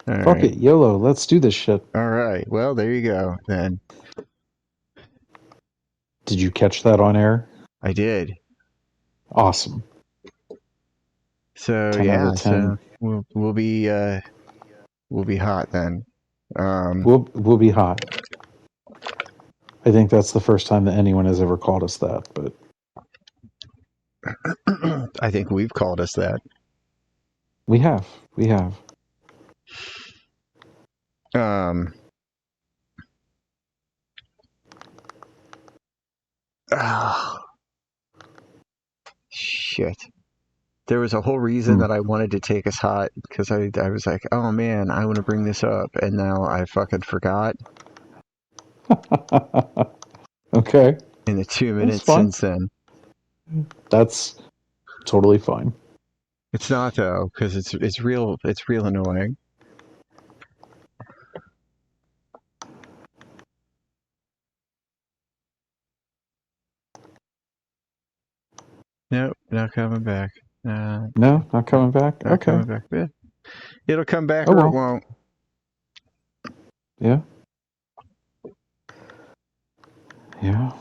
All Fuck right. it, YOLO. Let's do this shit. All right. Well, there you go. Then Did you catch that on air? I did. Awesome. So 10 out yeah. of 10. So we'll be hot then. Um, We'll be hot. I think that's the first time that anyone has ever called us that, but I think we've called us that. we have. We have. Um, oh, shit. There was a whole reason Hmm. that I wanted to take us hot because I was like, oh man, I want to bring this up, and now I fucking forgot Okay. in the two That's minutes fine. since then. That's totally fine. It's not though, because it's real annoying. Nope, not coming back. No, not coming back? Not Okay. coming back. Yeah. It'll come back Oh or it well. won't. Yeah. Yeah.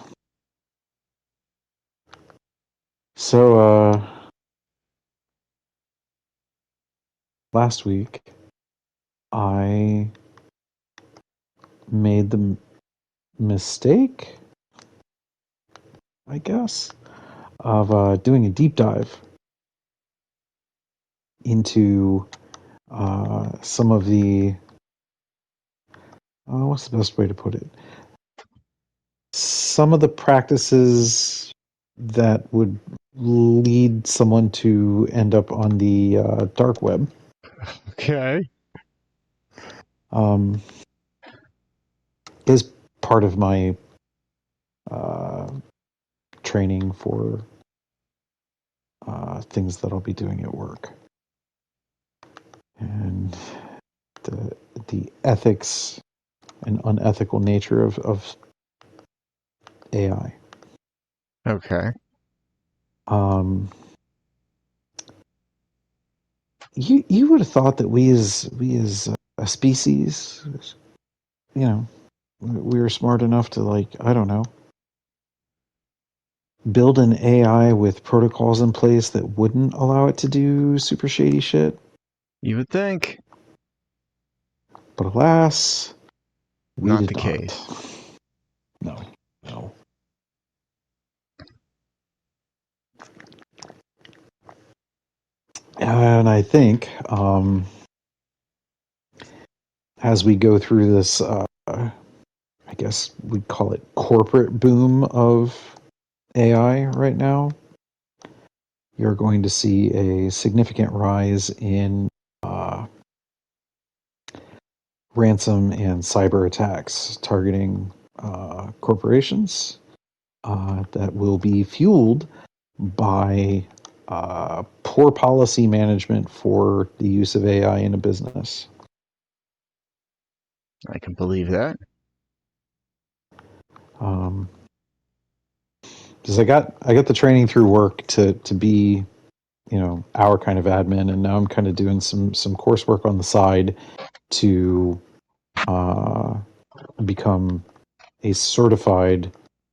So, last week I made the mistake, I guess, of doing a deep dive into some of the what's the best way to put it? Some of the practices that would lead someone to end up on the dark web. Okay. Um, is part of my uh, training for things that I'll be doing at work, and the the ethics and unethical nature of AI. Okay. Um, you would have thought that we as a species, you know, we were smart enough to, like, I don't know, build an AI with protocols in place that wouldn't allow it to do super shady shit. You would think. But alas, we Not did the not. case. No, no. And I think as we go through this, I guess we'd call it corporate boom of AI right now, you're going to see a significant rise in uh, ransom and cyber attacks targeting corporations that will be fueled by poor policy management for the use of AI in a business. I can believe that. Um, because I got the training through work to be, our kind of admin, and now I'm kind of doing some coursework on the side to uh, become a certified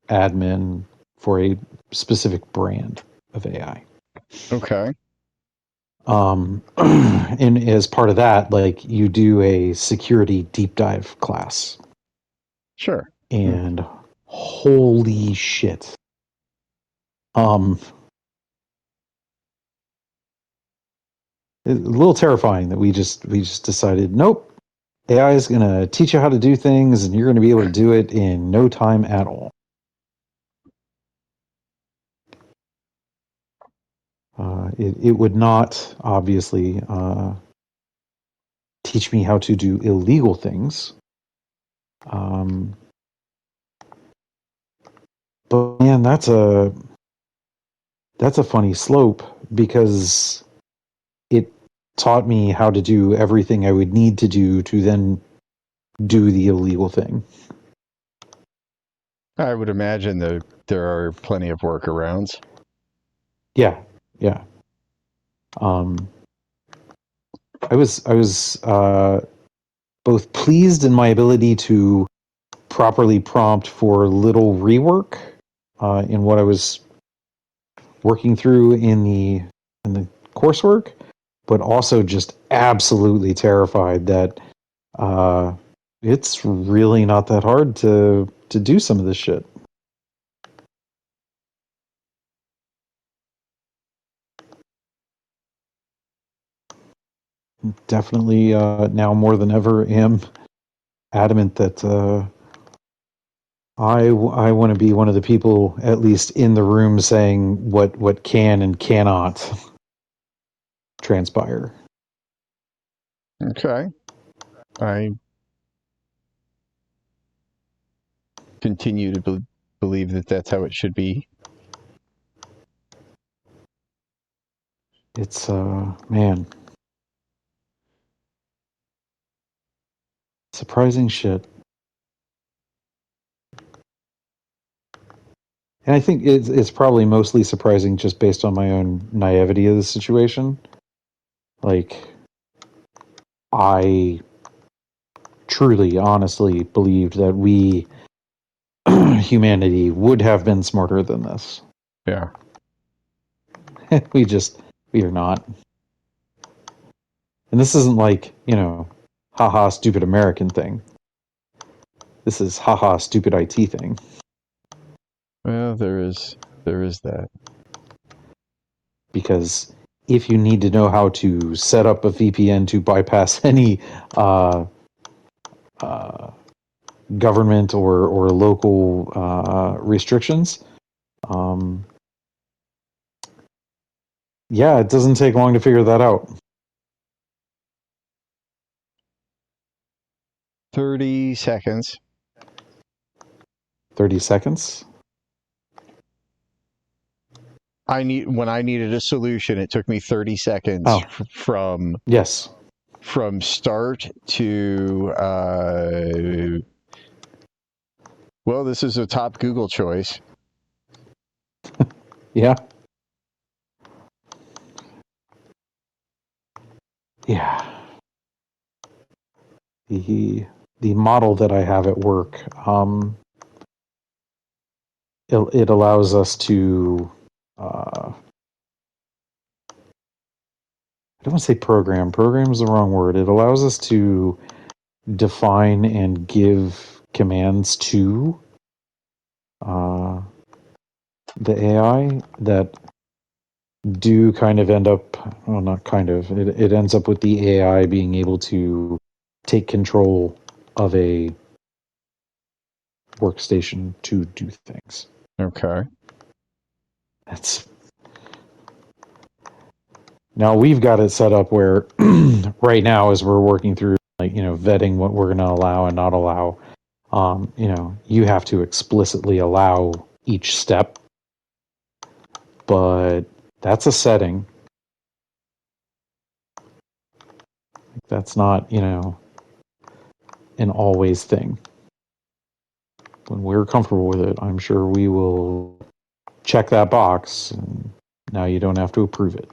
admin for a specific brand of AI. Okay. And as part of that, like, you do a security deep dive class, Sure. and holy shit, um, it's a little terrifying that we just decided, nope, AI is going to teach you how to do things, and you're going to be able to do it in no time at all. It would not obviously teach me how to do illegal things. Um, but man, that's a funny slope, because it taught me how to do everything I would need to do to then do the illegal thing. I would imagine that there are plenty of workarounds. Yeah, yeah. Um, I was both pleased in my ability to properly prompt for little rework in what I was working through in the coursework, but also just absolutely terrified that it's really not that hard to do some of this shit. Definitely now more than ever am adamant that I want to be one of the people, at least in the room, saying what can and cannot transpire. Okay. I continue to believe that that's how it should be. It's man, surprising shit. And I think it's probably mostly surprising just based on my own naivety of the situation. Like, I truly, honestly believed that we, humanity, would have been smarter than this. Yeah. We are not. And this isn't like, haha, stupid American thing. This is haha, stupid IT thing. Well, there is that. Because if you need to know how to set up a VPN to bypass any government or local restrictions, yeah, it doesn't take long to figure that out. 30 seconds. 30 seconds? When I needed a solution, it took me 30 seconds from yes, from start to well, this is a top Google choice. Yeah. Yeah. The model that I have at work, it allows us to I don't want to say program. Program is the wrong word. It allows us to define and give commands to the AI that do kind of end up, well, not kind of, it ends up with the AI being able to take control of a workstation to do things. Okay. That's now we've got it set up where right now as we're working through vetting what we're going to allow and not allow, you have to explicitly allow each step, but that's a setting. That's not, an always thing. When we're comfortable with it, I'm sure we will check that box, and now you don't have to approve it.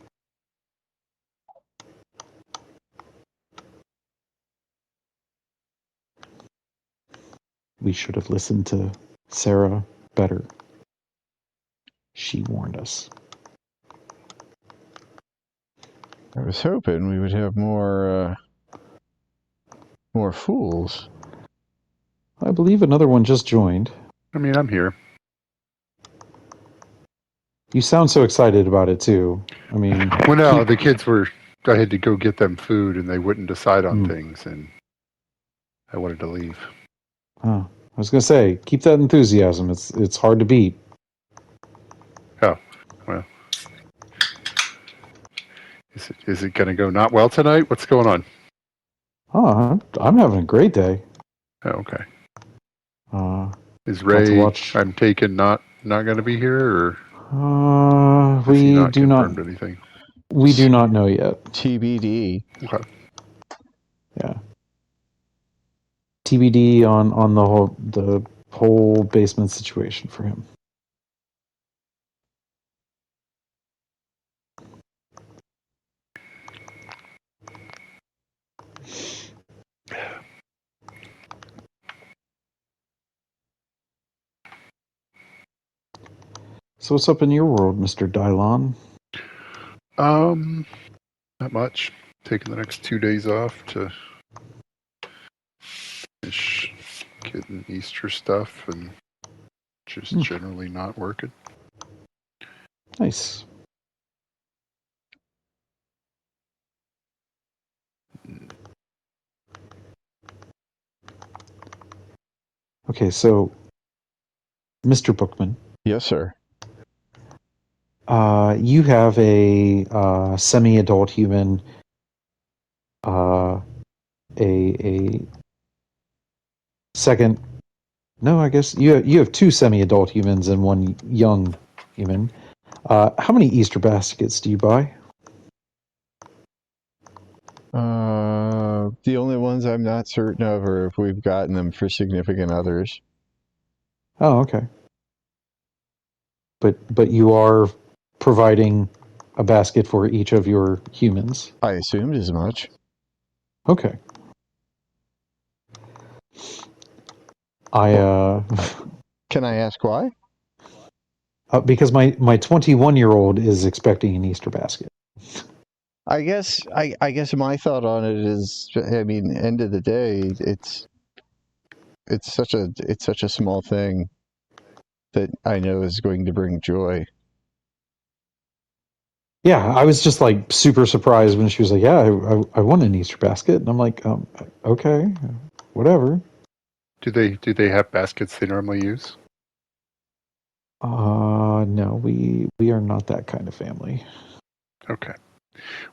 We should have listened to Sarah better. She warned us. I was hoping we would have more fools. I believe another one just joined. I mean, I'm here. You sound so excited about it too. I mean, well, no, the kids were. I had to go get them food, and they wouldn't decide on things, and I wanted to leave. I was gonna say, keep that enthusiasm. It's hard to beat. Oh, well. Is it going to go not well tonight? What's going on? Oh, I'm having a great day. Oh, okay. Is to Ray? watch- I'm taken not going to be here, or we he not do not. confirmed anything. We do not know yet. TBD. Okay. Yeah. TBD on the whole basement situation for him. So what's up in your world, Mr. Dylon? Not much. Taking the next 2 days off to finish getting Easter stuff and just generally not working. Nice. Okay, so Mr. Bookman, Yes, sir. you have a semi-adult human, a second. No, I guess you have two semi-adult humans and one young human. How many Easter baskets do you buy? The only ones I'm not certain of are if we've gotten them for significant others. Oh, okay. But you are providing a basket for each of your humans. I assumed as much. Okay. Can I ask why? Because my 21-year-old is expecting an Easter basket. I guess my thought on it is, I mean, end of the day, it's such a small thing that I know is going to bring joy. Yeah, I was just like super surprised when she was like, "Yeah, I want an Easter basket," and I'm like, "Okay, whatever." Do they have baskets they normally use? No, we are not that kind of family. Okay.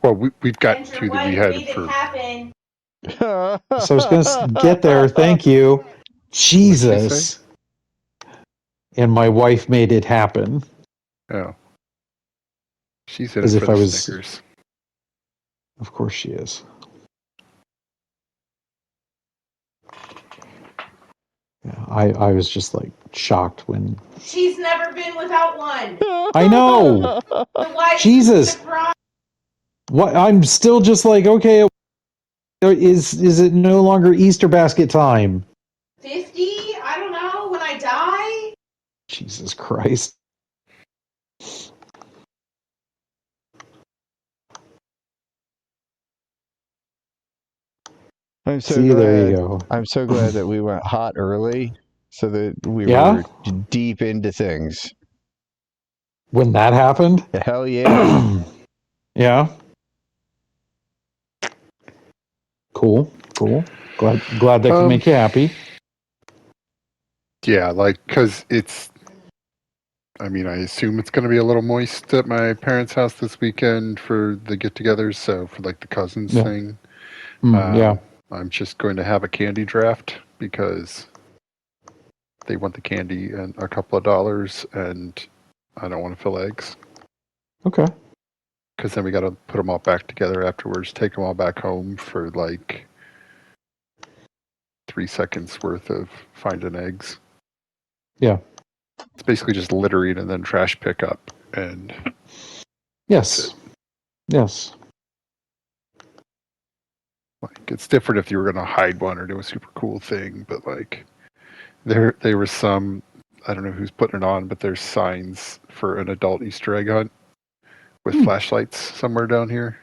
Well, we've got Enter two that we wife had made it for. happen. So I was going to get there. Thank you, Jesus. And my wife made it happen. Oh. She's in As it if for I the was. Snickers. Of course she is. Yeah, I was just like shocked when. She's never been without one. I know. The wife Jesus. What? I'm still just like, okay. Is it no longer Easter basket time? 50? I don't know. When I die? Jesus Christ. I'm so See, glad. there you go. I'm so glad that we went hot early, so that we Yeah? were deep into things. When that happened? Hell yeah! Yeah. Cool. Glad that could make you happy. Yeah, like, because it's. I mean, I assume it's going to be a little moist at my parents' house this weekend for the get-togethers. So for like the cousins Yeah. thing, Yeah. I'm just going to have a candy draft because they want the candy and a couple of dollars, and I don't want to fill eggs. Okay. Because then we got to put them all back together afterwards. Take them all back home for like 3 seconds worth of finding eggs. Yeah. It's basically just littering and then trash pickup. And Yes. Yes. like, it's different if you were going to hide one or do a super cool thing, but like there was some, I don't know who's putting it on, but there's signs for an adult Easter egg hunt with flashlights somewhere down here.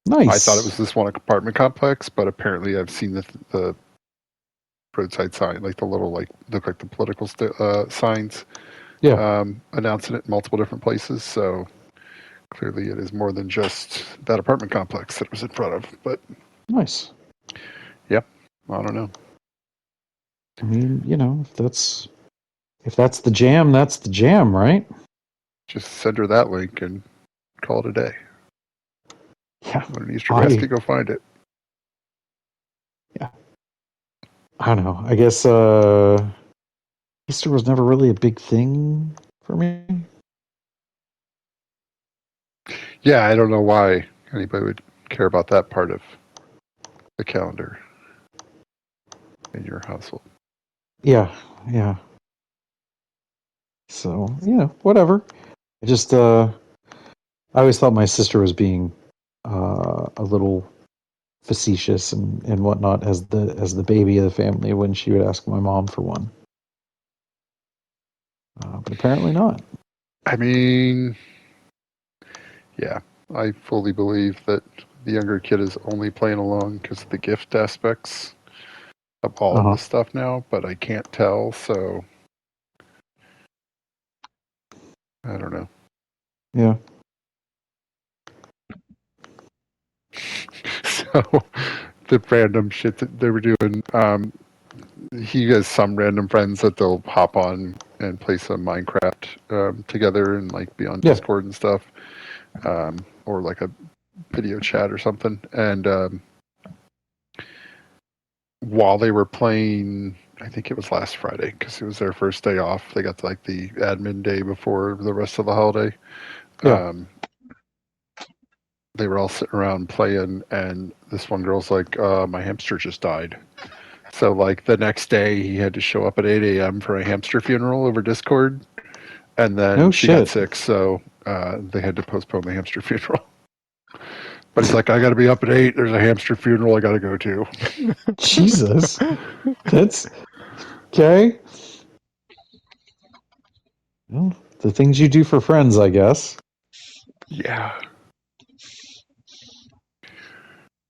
Nice. I thought it was this one apartment complex, but apparently I've seen the roadside sign, like the little like look like the political signs. Yeah. Announcing it in multiple different places. So clearly, it is more than just that apartment complex that it was in front of. But Nice. Yep, I don't know. I mean, you know, if that's the jam, that's the jam, right? Just send her that link and call it a day. Yeah. Want an Easter basket? Go find it. Yeah. I don't know. I guess Easter was never really a big thing for me. Yeah, I don't know why anybody would care about that part of the calendar in your household. Yeah. So, whatever. I just I always thought my sister was being a little facetious and whatnot as the baby of the family when she would ask my mom for one. But apparently not. I mean, yeah, I fully believe that the younger kid is only playing along because of the gift aspects of all of Uh-huh. this stuff now, but I can't tell, so I don't know. Yeah. So the random shit that they were doing, he has some random friends that they'll hop on and play some Minecraft together and like be on Yeah. Discord and stuff, or like a video chat or something. And while they were playing, I think it was last Friday because it was their first day off. They got like the admin day before the rest of the holiday. Yeah. They were all sitting around playing, and this one girl's like, "My hamster just died." So like the next day, he had to show up at 8 a.m. for a hamster funeral over Discord, and then No she got shit. sick, so they had to postpone the hamster funeral. But he's like, "I got to be up at 8. There's a hamster funeral I got to go to." Jesus. That's okay. Well, the things you do for friends, I guess. Yeah.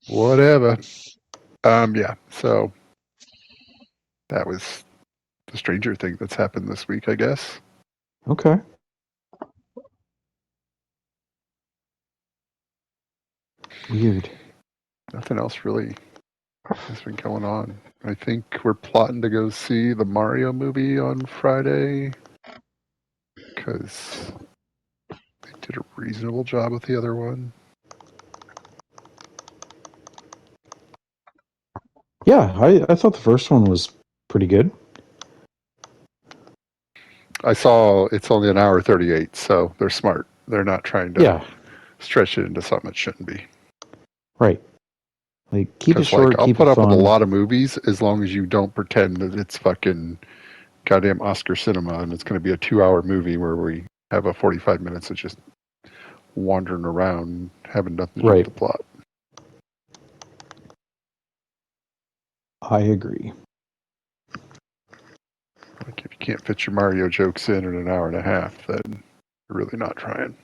Whatever. Yeah. So that was the Stranger Thing that's happened this week, I guess. Okay. Weird. Nothing else really has been going on. I think we're plotting to go see the Mario movie on Friday because they did a reasonable job with the other one. Yeah, I thought the first one was pretty good. I saw it's only an hour 38, so they're smart. They're not trying to Yeah, stretch it into something it shouldn't be. right. Like, keep it Because, like, short, I'll keep put it up with a fun. lot of movies as long as you don't pretend that it's fucking goddamn Oscar cinema and it's going to be a 2-hour movie where we have a 45 minutes of just wandering around having nothing to do with Right. the plot. I agree. Like, if you can't fit your Mario jokes in an hour and a half, then you're really not trying.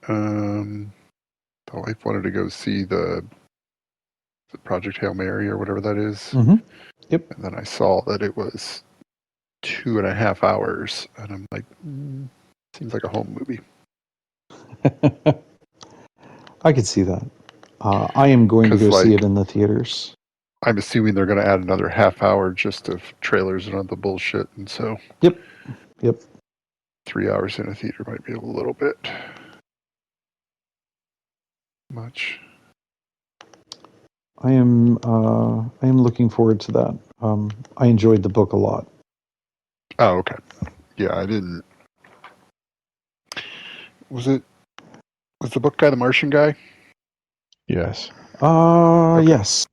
The wife wanted to go see the Project Hail Mary or whatever that is. Mm-hmm. Yep. And then I saw that it was 2.5 hours, and I'm like, seems like a home movie. I could see that. I am going to 'Cause, go see like, it in the theaters. I'm assuming they're going to add another half hour just of trailers and other bullshit, and so Yep. 3 hours in a theater might be a little bit much. I am looking forward to that. I enjoyed the book a lot. Oh, okay. Yeah, I didn't. Was the book guy the Martian guy? Yes. Okay. Yes.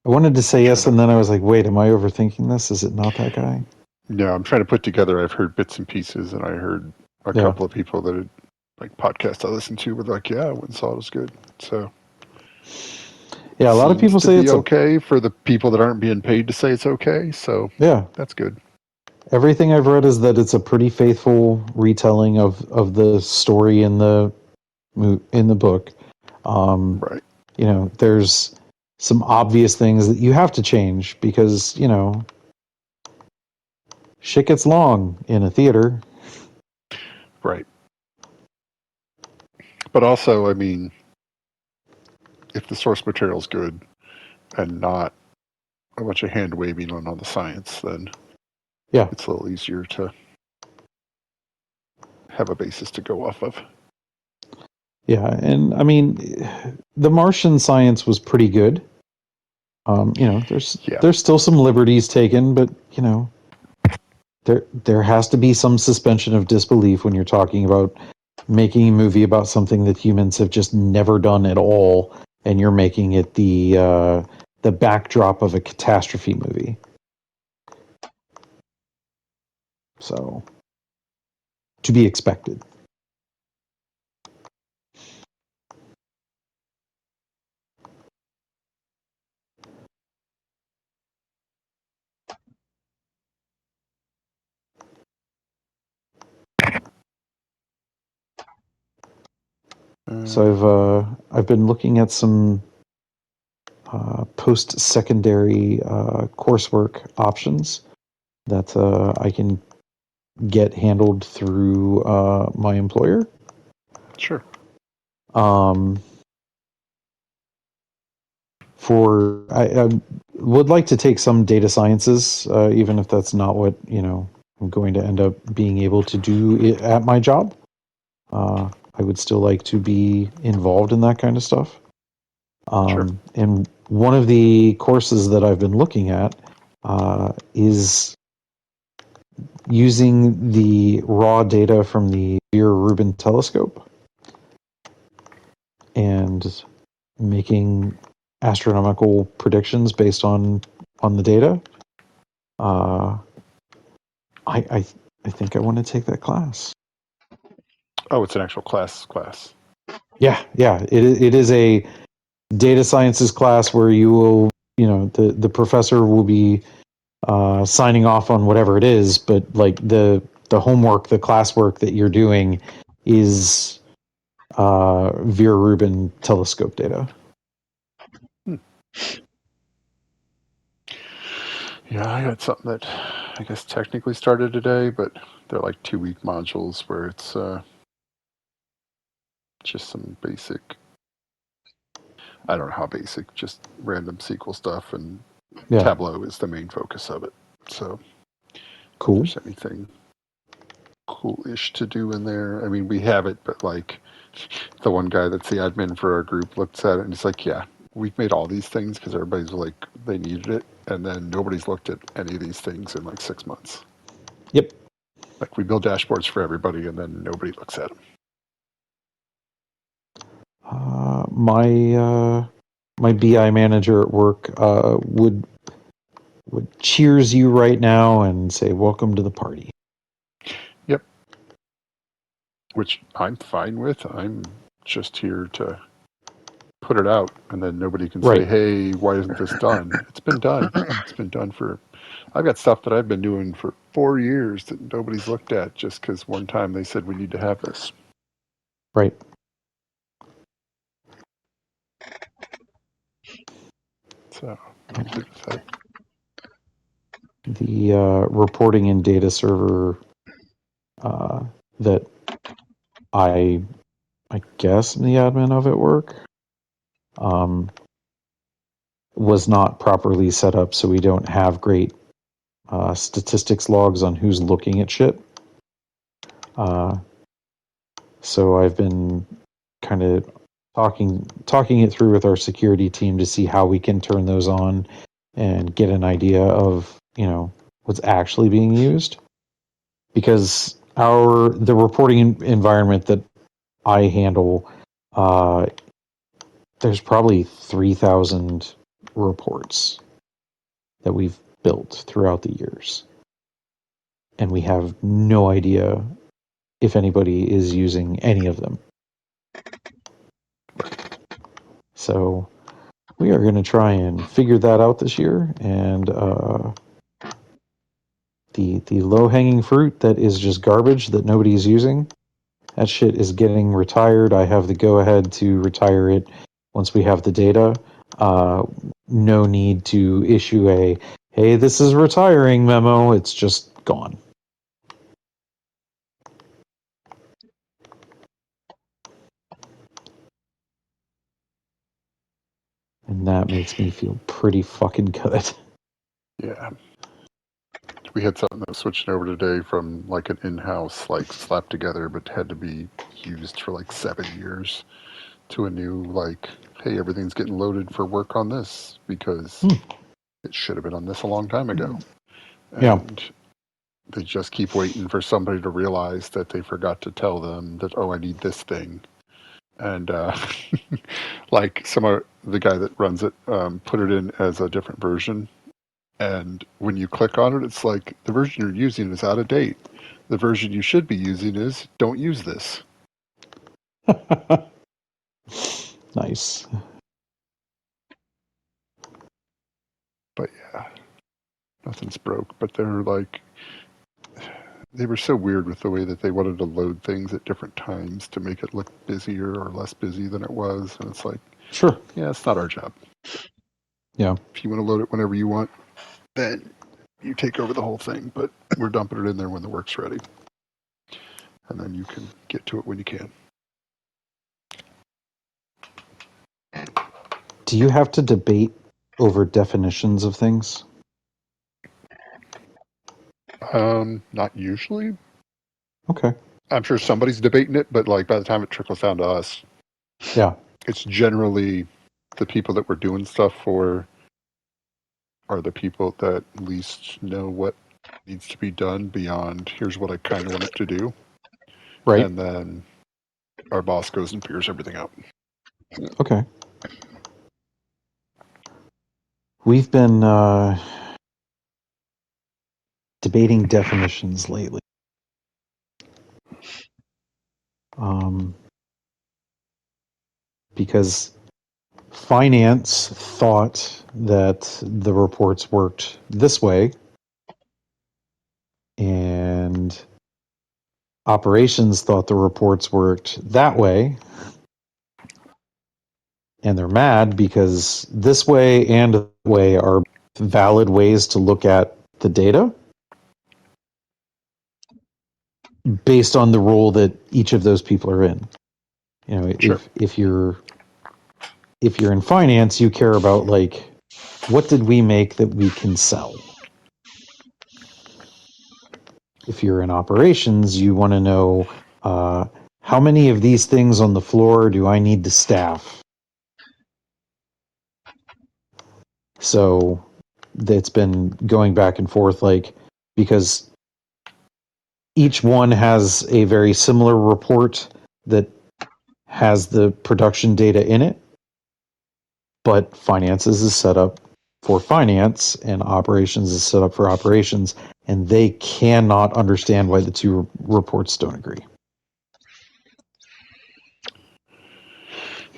I wanted to say yes, and then I was like, wait, am I overthinking this? Is it not that guy? No, I'm trying to put together. I've heard bits and pieces, and I heard a Yeah. couple of people that had like podcasts I listened to were like, "Yeah, I went and saw it. It was good." So Yeah, a lot of seems people to say be it's okay for the people that aren't being paid to say it's okay. So yeah. that's good. Everything I've read is that it's a pretty faithful retelling of the story in the book. Right. You know, there's some obvious things that you have to change because, you know, shit gets long in a theater. Right. But also, I mean, if the source material is good and not a bunch of hand waving on all the science, then Yeah. it's a little easier to have a basis to go off of. Yeah, and I mean, the Martian science was pretty good. You know, there's still some liberties taken, but you know, there has to be some suspension of disbelief when you're talking about making a movie about something that humans have just never done at all, and you're making it the backdrop of a catastrophe movie. So, to be expected. So I've been looking at some post-secondary coursework options that I can get handled through my employer. Sure. I would like to take some data sciences, even if that's not what I'm going to end up being able to do at my job. I would still like to be involved in that kind of stuff. Sure. And one of the courses that I've been looking at is using the raw data from the Vera Rubin telescope and making astronomical predictions based on the data. I think I want to take that class. Oh, it's an actual class. Yeah. It is a data sciences class where you will, the professor will be signing off on whatever it is, but like the homework, the classwork that you're doing is Vera Rubin telescope data. Yeah, I got something that I guess technically started today, but they're like 2-week modules where it's just some basic, I don't know how basic, just random SQL stuff, and Tableau is the main focus of it. So Cool. if there's anything cool-ish to do in there, I mean, we have it, but like the one guy that's the admin for our group looks at it and he's like, yeah, we've made all these things because everybody's like, they needed it, and then nobody's looked at any of these things in like 6 months. Yep. Like we build dashboards for everybody and then nobody looks at them. My BI manager at work would cheers you right now and say, "Welcome to the party." Yep. Which I'm fine with. I'm just here to put it out, and then nobody can say, hey, why isn't this done? It's been done. It's been done for... I've got stuff that I've been doing for 4 years that nobody's looked at just because one time they said we need to have this. Right. So I'm good with that. The reporting and data server that I guess I'm the admin of at work was not properly set up, so we don't have great statistics logs on who's looking at shit. So I've been kind of talking it through with our security team to see how we can turn those on and get an idea of what's actually being used, because the reporting environment that I handle, there's probably 3,000 reports that we've built throughout the years, and we have no idea if anybody is using any of them. So we are going to try and figure that out this year, and the low-hanging fruit that is just garbage that nobody is using, that shit is getting retired. I have the go-ahead to retire it once we have the data. No need to issue a, hey, this is retiring memo. It's just gone. And that makes me feel pretty fucking good. Yeah. We had something that was switching over today from like an in-house, like slapped together, but had to be used for like 7 years, to a new, like, hey, everything's getting loaded for work on this because it should have been on this a long time ago. And they just keep waiting for somebody to realize that they forgot to tell them that, oh, I need this thing. And like the guy that runs it put it in as a different version. And when you click on it, it's like the version you're using is out of date. The version you should be using is don't use this. Nice. But yeah, nothing's broke. But they're like, They were so weird with the way that they wanted to load things at different times to make it look busier or less busy than it was. And it's like, Sure. yeah, it's not our job. Yeah. If you want to load it whenever you want, then you take over the whole thing. But we're dumping it in there when the work's ready. And then you can get to it when you can. Do you have to debate over definitions of things? Not usually. Okay. I'm sure somebody's debating it, but like by the time it trickles down to us, Yeah. it's generally the people that we're doing stuff for are the people that least know what needs to be done beyond here's what I kind of want it to do. Right. And then our boss goes and figures everything out. Okay. We've been debating definitions lately. Because finance thought that the reports worked this way, and operations thought the reports worked that way. And they're mad because this way and that way are valid ways to look at the data based on the role that each of those people are in. You know, Sure. if you're in finance, you care about like, what did we make that we can sell? If you're in operations, you want to know how many of these things on the floor do I need to staff? So it's been going back and forth, like, because each one has a very similar report that has the production data in it, but finances is set up for finance and operations is set up for operations, and they cannot understand why the two reports don't agree.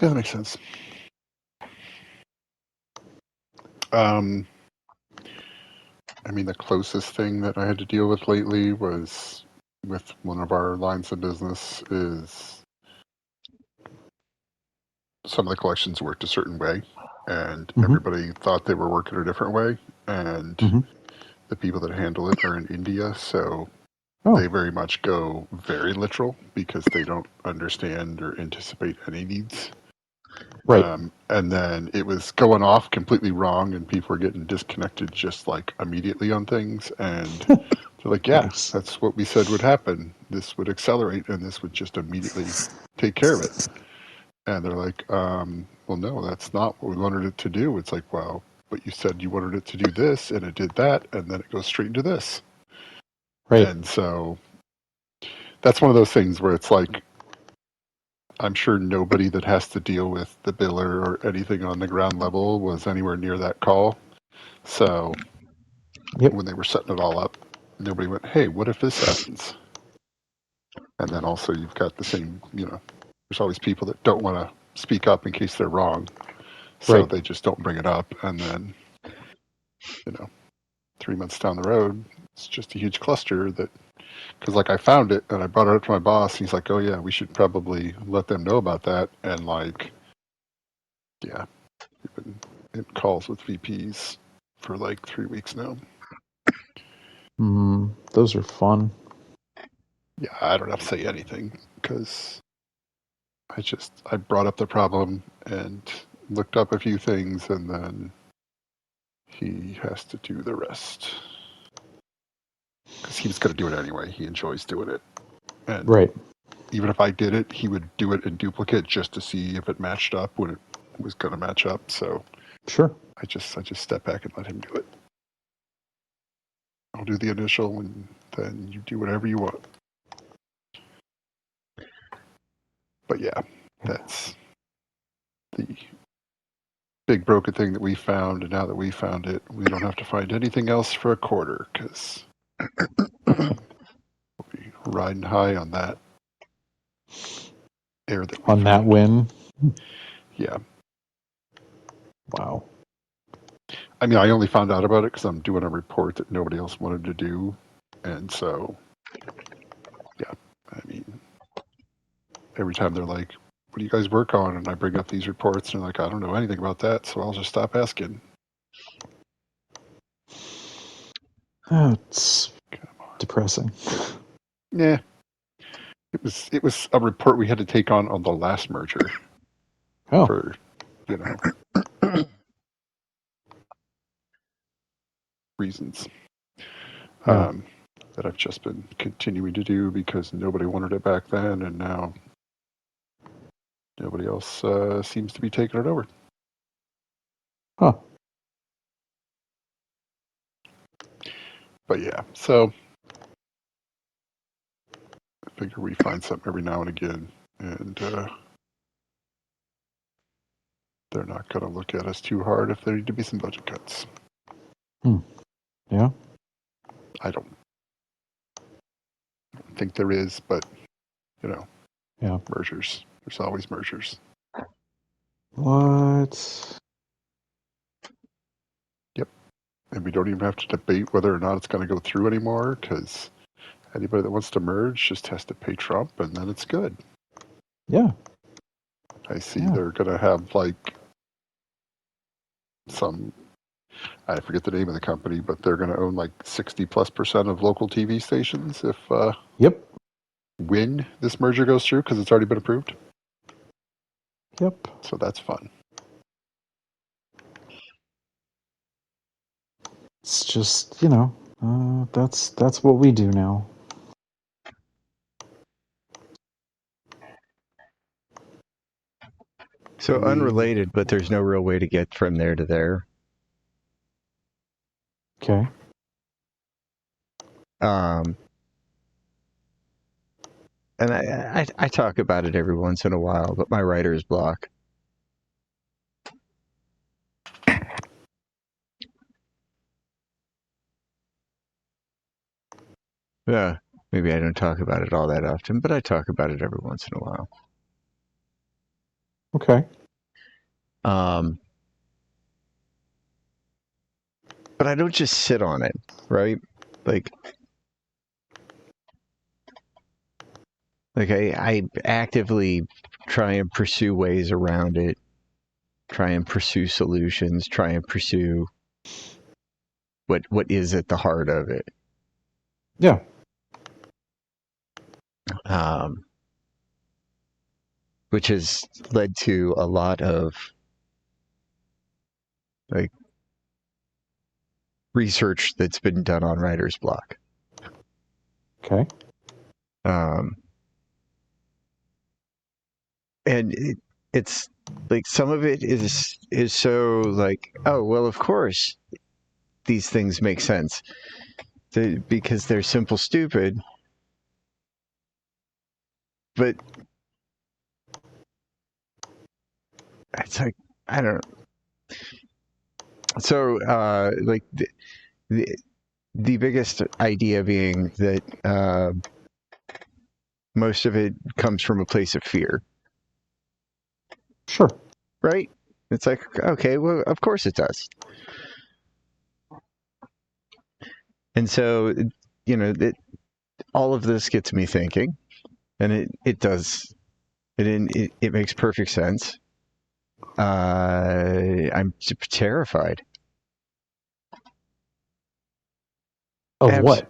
Yeah, that makes sense. I mean, the closest thing that I had to deal with lately was with one of our lines of business is some of the collections worked a certain way, and everybody thought they were working a different way, and the people that handle it are in India, so they very much go very literal because they don't understand or anticipate any needs. Right. And then it was going off completely wrong, and people were getting disconnected just like immediately on things. And they're like, yeah, Nice. that's what we said would happen. This would accelerate, and this would just immediately take care of it. And they're like, well, no, that's not what we wanted it to do. It's like, well, but you said you wanted it to do this, and it did that, and then it goes straight into this. Right. And so that's one of those things where it's like, I'm sure nobody that has to deal with the biller or anything on the ground level was anywhere near that call. So when they were setting it all up, nobody went, hey, what if this happens? And then also you've got the same, there's always people that don't want to speak up in case they're wrong. So they just don't bring it up. And then, 3 months down the road, it's just a huge cluster that, because like I found it and I brought it up to my boss. He's like, oh yeah, we should probably let them know about that. And like, yeah, we've been in calls with VPs for like 3 weeks now. Those are fun. Yeah, I don't have to say anything because I brought up the problem and looked up a few things, and then he has to do the rest. Because he was going to do it anyway. He enjoys doing it. And even if I did it, he would do it in duplicate just to see if it matched up when it was going to match up. So sure, I just step back and let him do it. I'll do the initial, and then you do whatever you want. But yeah, that's the big broken thing that we found, and now that we found it, we don't have to find anything else for a quarter, because we'll be riding high on that air that we on found. That win. Yeah. Wow. I mean, I only found out about it because I'm doing a report that nobody else wanted to do, and so every time they're like, "What do you guys work on?" and I bring up these reports, and they're like, "I don't know anything about that, so I'll just stop asking." Oh, it's depressing. Yeah, it was a report we had to take on the last merger Oh, for, you know, reasons. Yeah. That I've just been continuing to do because nobody wanted it back then, and now nobody else seems to be taking it over. Huh. But yeah, so I figure we find something every now and again, and they're not going to look at us too hard if there need to be some budget cuts. Yeah. I don't think there is, but, you know, Yeah. mergers. There's always mergers. What? And we don't even have to debate whether or not it's going to go through anymore, because anybody that wants to merge just has to pay Trump, and then it's good. Yeah. I see Yeah. they're going to have, like, some, I forget the name of the company, but they're going to own like 60+% of local TV stations if Yep. when this merger goes through, because it's already been approved. Yep. So that's fun. It's just, that's what we do now. So unrelated, but there's no real way to get from there to there. Okay. And I talk about it every once in a while, but my writer's block. Yeah, maybe I don't talk about it all that often, but I talk about it every once in a while. Okay. But I don't just sit on it, right? Like I actively try and pursue ways around it, try and pursue solutions, try and pursue what is at the heart of it. Yeah. Which has led to a lot of like research that's been done on writer's block. Okay. And it's like some of it is so like, oh well, of course these things make sense because they're simple, stupid. But it's like I don't. So like the biggest idea being that most of it comes from a place of fear. Sure. Right? It's like, okay, well, of course it does. And so, all of this gets me thinking, and it does. It makes perfect sense. I'm terrified. Of what?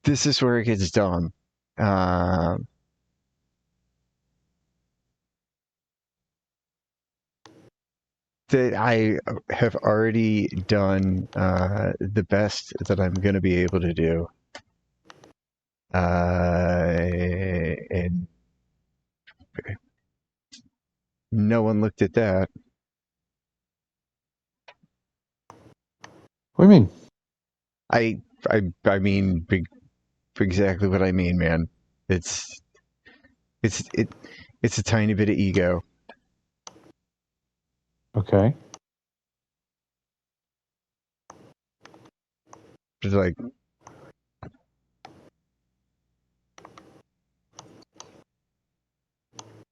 This is where it gets dumb. That I have already done the best that I'm going to be able to do. And no one looked at that. What do you mean? I mean exactly what I mean, man. It's a tiny bit of ego. Okay. It's like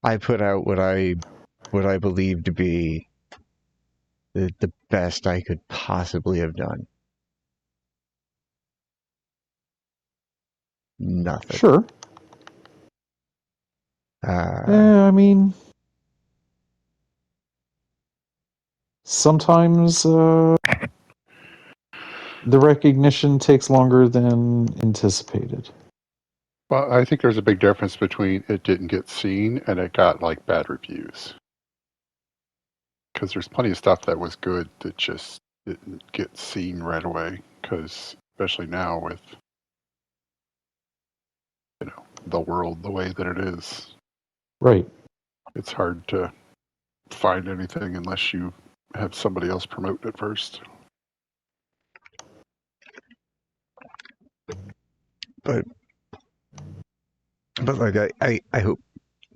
I put out what I believe to be the best I could possibly have done. nothing. Sure. Uh, I mean, sometimes the recognition takes longer than anticipated. Well, I think there's a big difference between it didn't get seen and it got like bad reviews. Because there's plenty of stuff that was good that just didn't get seen right away. Because especially now with the world the way that it is, Right. it's hard to find anything unless you have somebody else promote it first. but like I hope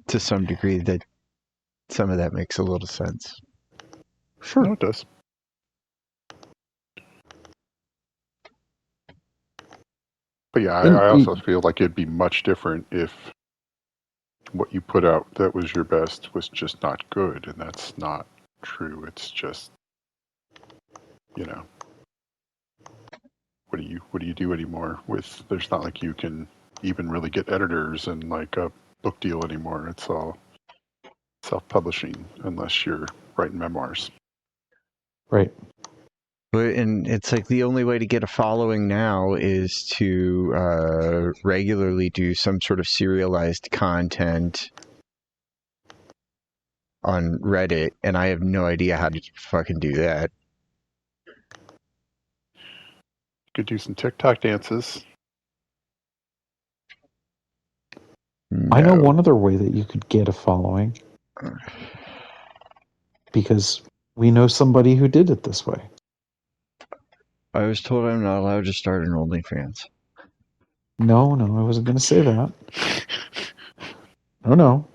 to some degree that some of that makes a little sense. Sure. No, it does. But yeah, I also feel like it'd be much different if what you put out that was your best was just not good, and that's not true. It's just, what do you do anymore with, there's not like you can even really get editors and like a book deal anymore. It's all self-publishing unless you're writing memoirs. Right. And it's like the only way to get a following now is to regularly do some sort of serialized content on Reddit, and I have no idea how to fucking do that. You could do some TikTok dances. I know No. one other way that you could get a following. Because we know somebody who did it this way. I was told I'm not allowed to start an OnlyFans. No, I wasn't going to say that. No.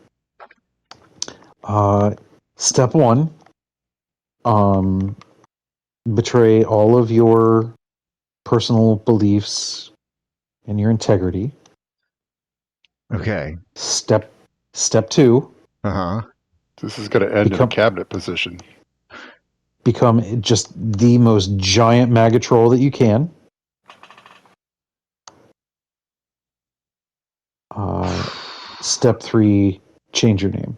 Step 1, betray all of your personal beliefs and your integrity. Okay. Step 2, Uh-huh. This is going to end in a cabinet position. become just the most giant MAGA troll that you can. Step 3, change your name.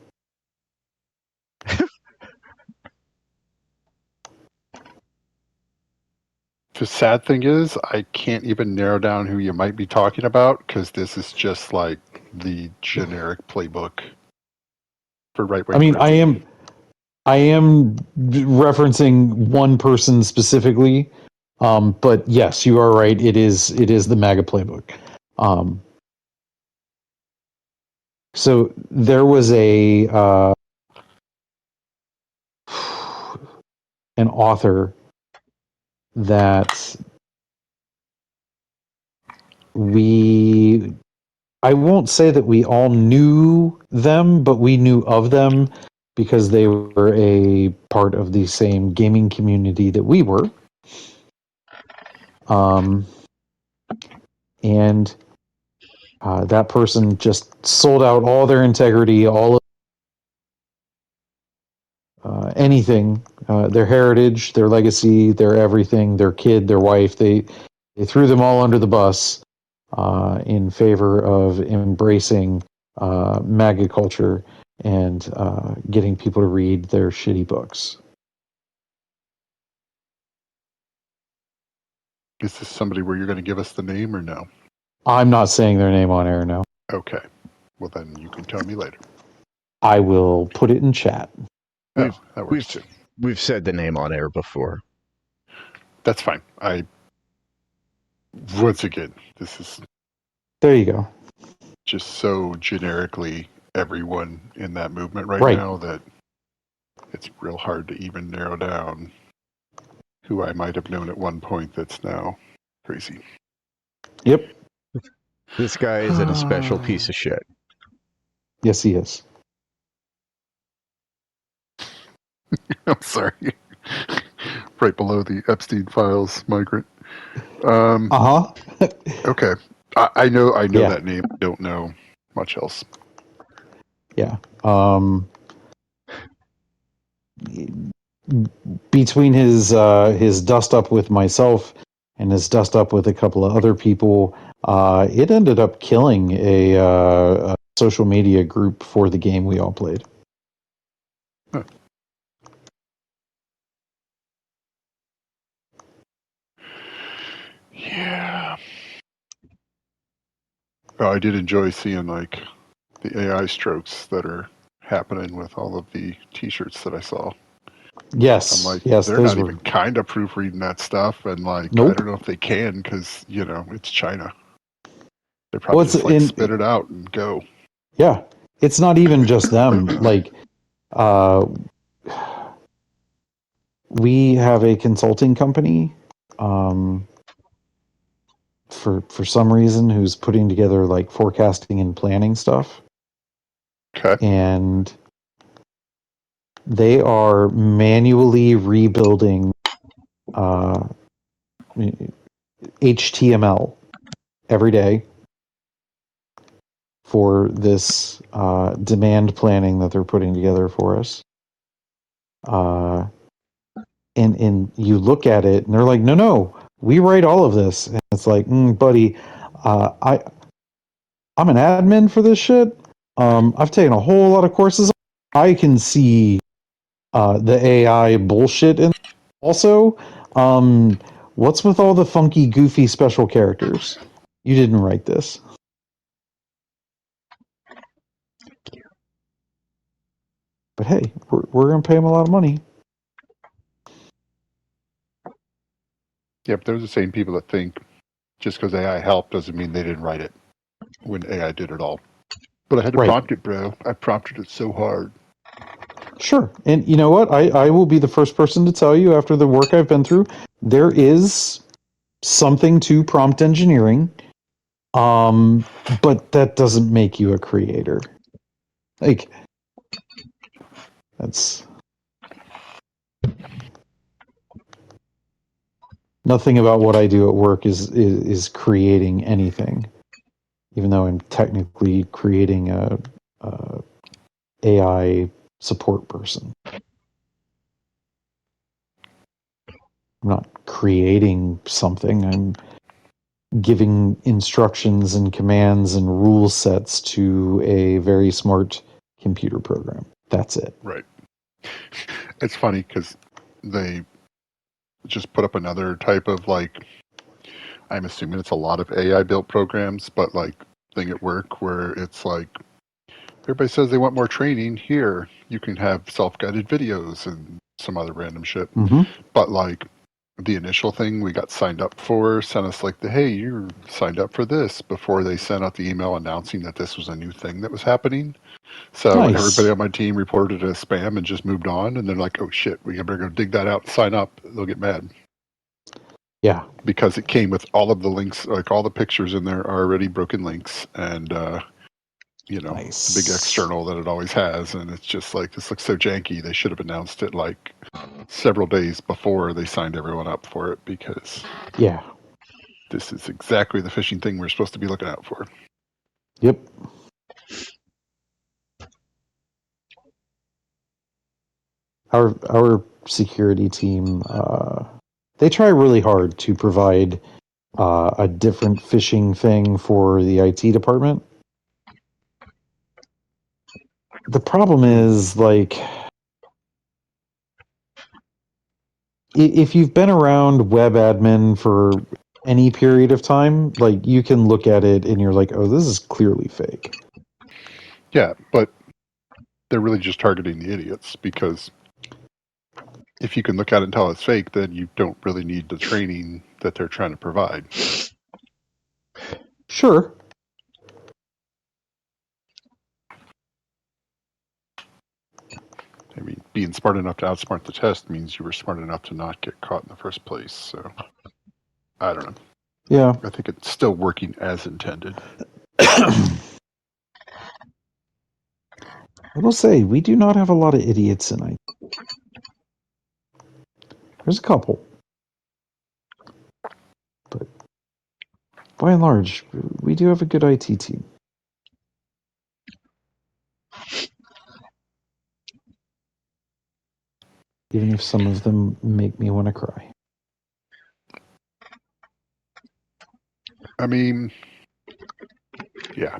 The sad thing is, I can't even narrow down who you might be talking about because this is just like the generic playbook for right-wing. I mean, I am referencing one person specifically, but yes, you are right. It is the MAGA playbook. So there was an author that I won't say that we all knew them, but we knew of them because they were a part of the same gaming community that we were. And that person just sold out all their integrity, all of anything, their heritage, their legacy, their everything, their kid, their wife. They threw them all under the bus in favor of embracing MAGA culture and getting people to read their shitty books. Is this somebody where you're going to give us the name or no? I'm not saying their name on air now. Okay. Well, then you can tell me later. I will put it in chat. That works too. We've said the name on air before. That's fine. Once again, this is... There you go. Just so generically everyone in that movement right now that it's real hard to even narrow down who I might have known at one point that's now crazy. Yep. This guy isn't a special piece of shit. Yes, he is. I'm sorry. Right below the Epstein Files migrant. Okay. I know that name. Don't know much else. Yeah. Between his dust up with myself and his dust up with a couple of other people, It ended up killing a social media group for the game we all played. Huh. Yeah. Oh, I did enjoy seeing like the AI strokes that are happening with all of the T-shirts that I saw. I'm like, Yes, they're those not were. even kind of proofreading that stuff, and like, I Nope. don't know if they can because it's China. They Well, probably it's just like in. spit it out and go. Yeah, it's not even just them. Like, uh, we have a consulting company, um, for some reason, who's putting together like forecasting and planning stuff, Okay. and they are manually rebuilding uh, HTML every day for this demand planning that they're putting together for us. And you look at it and they're like, no, we write all of this. And it's like, buddy, I'm an admin for this shit. I've taken a whole lot of courses. I can see the AI bullshit in. Also, what's with all the funky, goofy special characters? You didn't write this. But hey, we're going to pay him a lot of money. Yep, they're the same people that think just because AI helped doesn't mean they didn't write it when AI did it all. But I had to Right. prompt it, bro. I prompted it so hard. Sure. And you know what? I will be the first person to tell you after the work I've been through, there is something to prompt engineering. But that doesn't make you a creator. Like, that's nothing about what I do at work is creating anything, even though I'm technically creating a AI support person. I'm not creating something. I'm giving instructions and commands and rule sets to a very smart computer program. That's it. Right. It's funny because they just put up another type of like, I'm assuming it's a lot of AI built programs, but like thing at work where it's like everybody says they want more training. Here, you can have self guided videos and some other random shit. Mm-hmm. But like the initial thing we got signed up for sent us like the hey, you're signed up for this before they sent out the email announcing that this was a new thing that was happening. So Nice. everybody on my team reported it as spam and just moved on. And they're like, oh shit, we better go dig that out and sign up. They'll get mad. Yeah. Because it came with all of the links, like all the pictures in there are already broken links. And, Nice. the big external that it always has. And it's just like, this looks so janky. They should have announced it like several days before they signed everyone up for it because Yeah. this is exactly the phishing thing we're supposed to be looking out for. Yep. Our security team, they try really hard to provide a different phishing thing for the IT department. The problem is, like, if you've been around web admin for any period of time, like, you can look at it and you're like, oh, this is clearly fake. Yeah, but they're really just targeting the idiots because if you can look at it and tell it's fake, then you don't really need the training that they're trying to provide. Sure. I mean, being smart enough to outsmart the test means you were smart enough to not get caught in the first place. So, I don't know. Yeah. I think it's still working as intended. I will say, we do not have a lot of idiots in IT. There's a couple. But by and large, we do have a good IT team. Even if some of them make me want to cry. I mean, Yeah,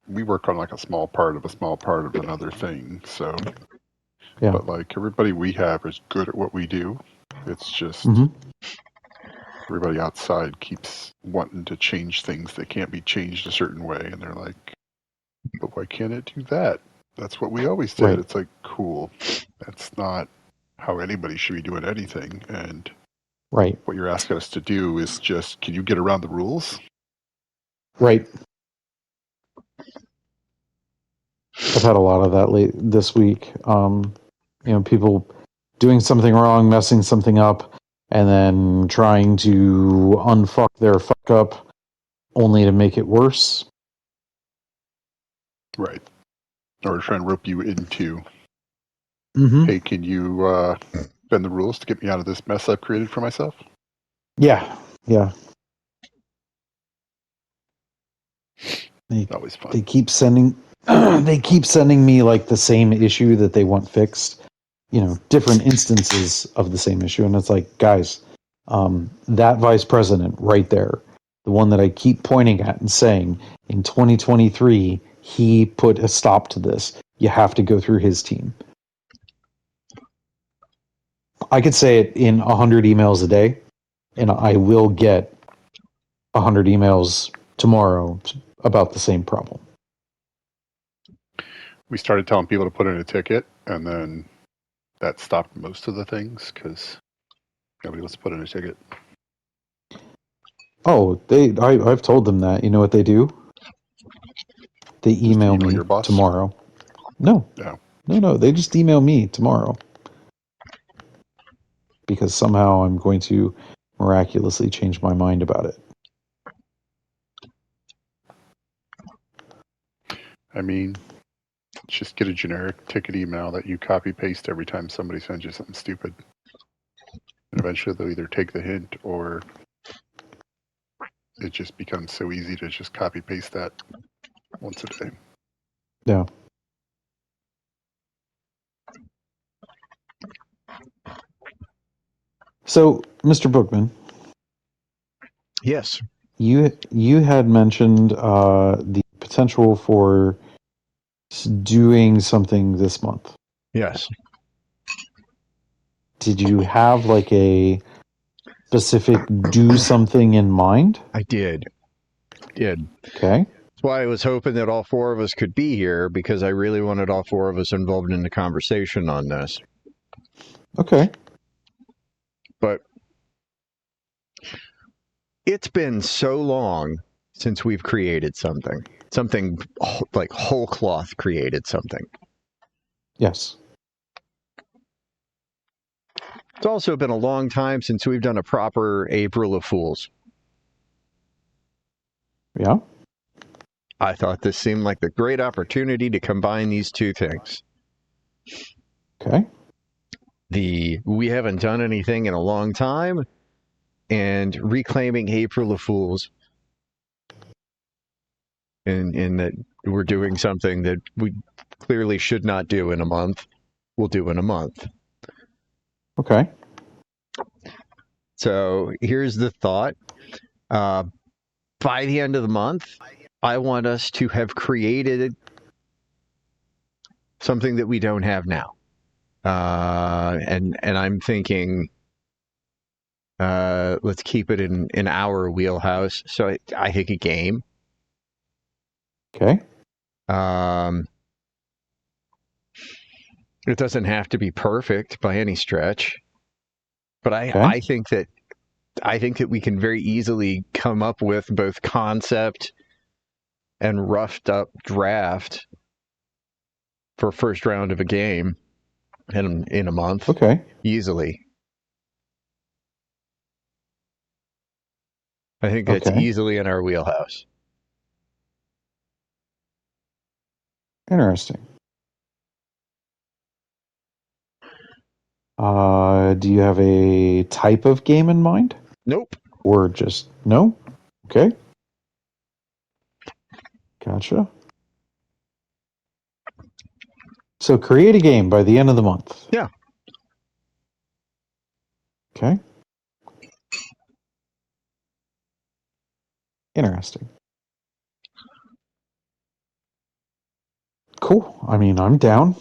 we work on like a small part of another thing. So, Yeah. but like everybody we have is good at what we do. It's just Hmm. everybody outside keeps wanting to change things that can't be changed a certain way, and they're like, "But why can't it do that? That's what we always did." Right. It's like, cool. That's not how anybody should be doing anything. And Right. what you're asking us to do is just, can you get around the rules? Right. I've had a lot of that this week. People doing something wrong, messing something up, and then trying to unfuck their fuck up only to make it worse. Right. Or try and rope you into, Mm-hmm. hey, can you bend the rules to get me out of this mess I've created for myself? Yeah. Yeah. Always fun. They keep sending me like the same issue that they want fixed, different instances of the same issue, and it's like, guys, that vice president right there, the one that I keep pointing at and saying in 2023 he put a stop to this, you have to go through his team. I could say it in 100 emails a day, and I will get 100 emails tomorrow about the same problem. We started telling people to put in a ticket, and then that stopped most of the things because nobody wants to put in a ticket. Oh, I've told them that. You know what they do? They email email me your boss? tomorrow. No. No. They just email me tomorrow. Because somehow I'm going to miraculously change my mind about it. I mean, just get a generic ticket email that you copy paste every time somebody sends you something stupid. And eventually they'll either take the hint or it just becomes so easy to just copy paste that once a day. Yeah. So, Mr. Bookman. Yes. You had mentioned the potential for doing something this month. Yes. Did you have like a specific do something in mind? I did. Okay. That's why I was hoping that all four of us could be here, because I really wanted all four of us involved in the conversation on this. Okay. But it's been so long since we've created something like whole cloth created something. Yes. It's also been a long time since we've done a proper April of Fools. Yeah. I thought this seemed like a great opportunity to combine these two things. Okay. We haven't done anything in a long time, and reclaiming April of Fools. In that we're doing something that we clearly should not do in a month, we'll do in a month. Okay. So here's the thought. By the end of the month, I want us to have created something that we don't have now. And I'm thinking, let's keep it in our wheelhouse. So I think a game. Okay. It doesn't have to be perfect by any stretch, but Okay. I think that we can very easily come up with both concept and roughed up draft for first round of a game in a month. Okay. Easily. I think that's Okay. easily in our wheelhouse. Interesting. Do you have a type of game in mind? Nope. Or just no? Okay. Gotcha. So create a game by the end of the month. Yeah. Okay. Interesting. Cool. I mean, I'm down.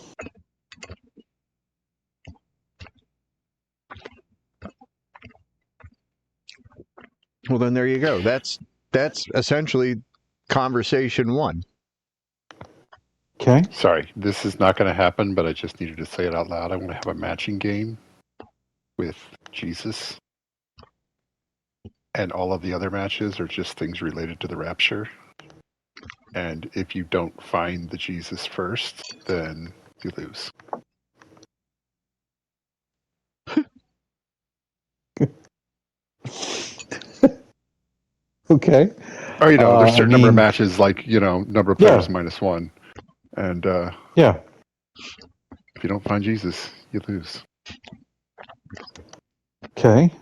Well, then there you go. That's essentially conversation one. Okay. Sorry, this is not going to happen, but I just needed to say it out loud. I want to have a matching game with Jesus, and all of the other matches are just things related to the rapture. And if you don't find the Jesus first, then you lose. Okay. Or, there's a I certain number of mean, matches, like, number of players -1. And yeah. if you don't find Jesus, you lose. Okay.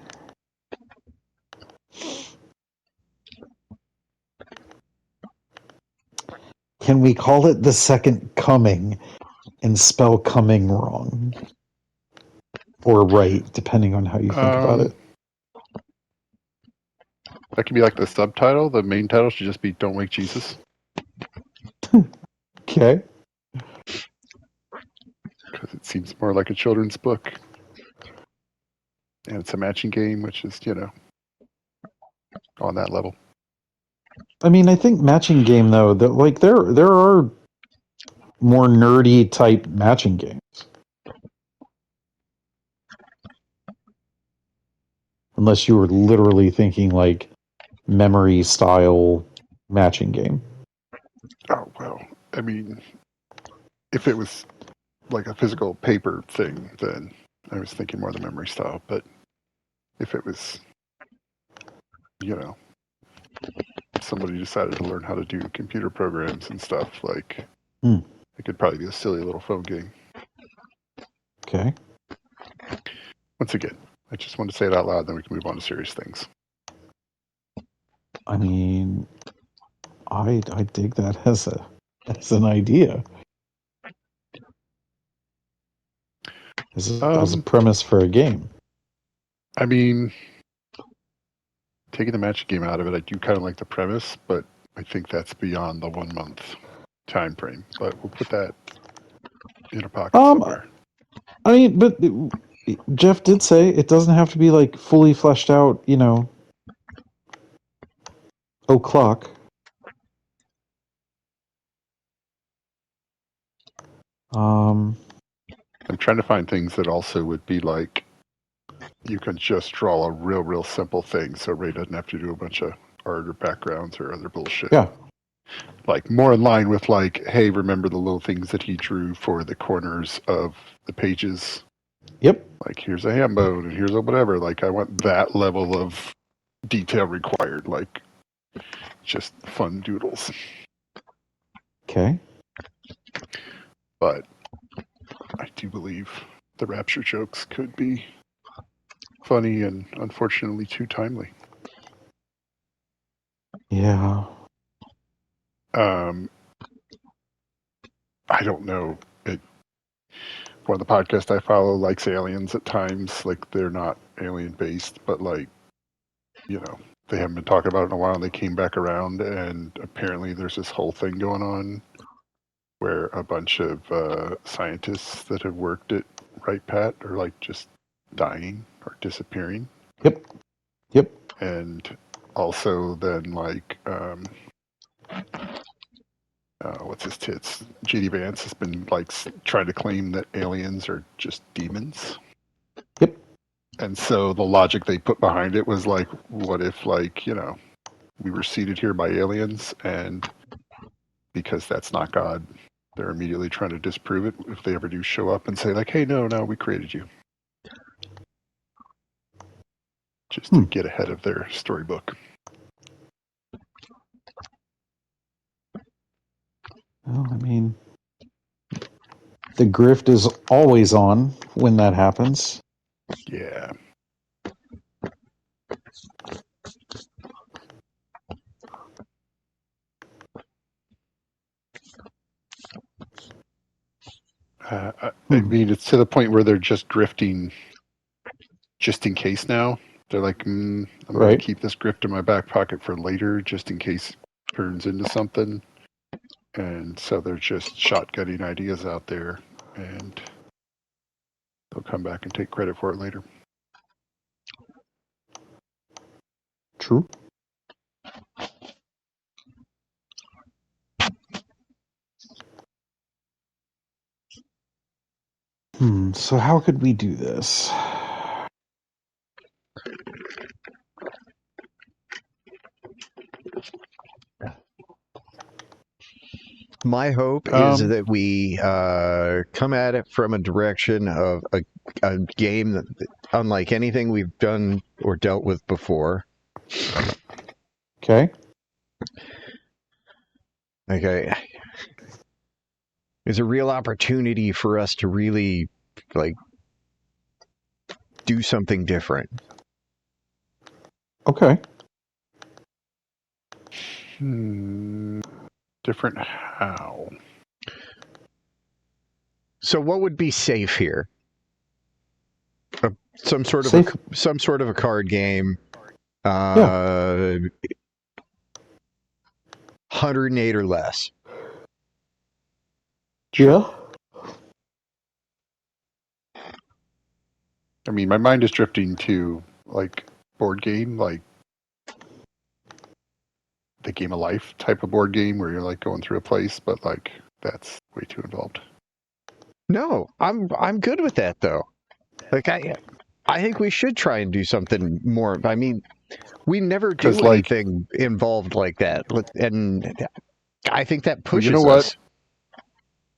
Can we call it the second coming and spell coming wrong? Or right, depending on how you think about it. That could be like the subtitle. The main title should just be Don't Wake Jesus. Okay. Because it seems more like a children's book. And it's a matching game, which is, on that level. I mean, I think matching game though, that like there are more nerdy type matching games. Unless you were literally thinking like memory style matching game. Oh, well, I mean, if it was like a physical paper thing, then I was thinking more the memory style. But if it was, somebody decided to learn how to do computer programs and stuff, like, it could probably be a silly little phone game. Okay. Once again, I just want to say it out loud, then we can move on to serious things. I mean, I dig that as an idea. As a premise for a game. I mean, taking the matching game out of it, I do kind of like the premise, but I think that's beyond the 1 month time frame. But we'll put that in a pocket somewhere. I mean, but Jeff did say it doesn't have to be like fully fleshed out, o'clock. I'm trying to find things that also would be like, you can just draw a real simple thing, so Ray doesn't have to do a bunch of art or backgrounds or other bullshit. Yeah. Like, more in line with like, hey, remember the little things that he drew for the corners of the pages? Yep. Like, here's a ham bone and here's a whatever. Like, I want that level of detail required. Like, just fun doodles. Okay. But I do believe the rapture jokes could be funny and unfortunately too timely. Yeah. I don't know. One of the podcasts I follow likes aliens at times. Like, they're not alien based, but like, they haven't been talking about it in a while. And they came back around, and apparently there's this whole thing going on where a bunch of scientists that have worked at Wright Pat are like just dying or disappearing. Yep. And also then like what's his tits? J.D. Vance has been like trying to claim that aliens are just demons. Yep. And so the logic they put behind it was like, what if like, we were seeded here by aliens, and because that's not God, they're immediately trying to disprove it if they ever do show up and say like, hey, no, we created you. Just to get ahead of their storybook. Well, I mean, the grift is always on when that happens. Yeah. I mean, it's to the point where they're just drifting just in case now. They're like, I'm going to keep this grift in my back pocket for later just in case it turns into something. And so they're just shotgunning ideas out there, and they'll come back and take credit for it later. True. So how could we do this? My hope is that we come at it from a direction of a game that, unlike anything we've done or dealt with before. Okay. Okay. There's a real opportunity for us to really, like, do something different. Okay. Different how? So, what would be safe here? Some sort of Safe. some sort of a card game. 108 or less. Yeah. I mean, my mind is drifting to like board game, like the Game of Life type of board game where you're like going through a place, but like that's way too involved. No, I'm good with that though. Like I think we should try and do something more. I mean, we never do 'Cause, like- anything involved like that, and I think that pushes you know what? us.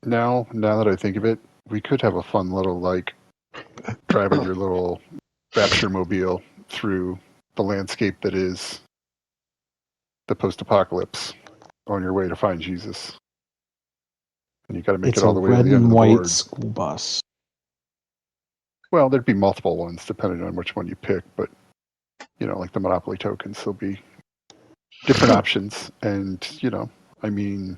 Now that I think of it, we could have a fun little like driving your little Rapture mobile through the landscape that is the post-apocalypse on your way to find Jesus. And you got to make It's it all a the way to red the end and of the white board. school bus. Well, there'd be multiple ones depending on which one you pick, but you know, like the Monopoly tokens, there'll be different options. And, you know, I mean,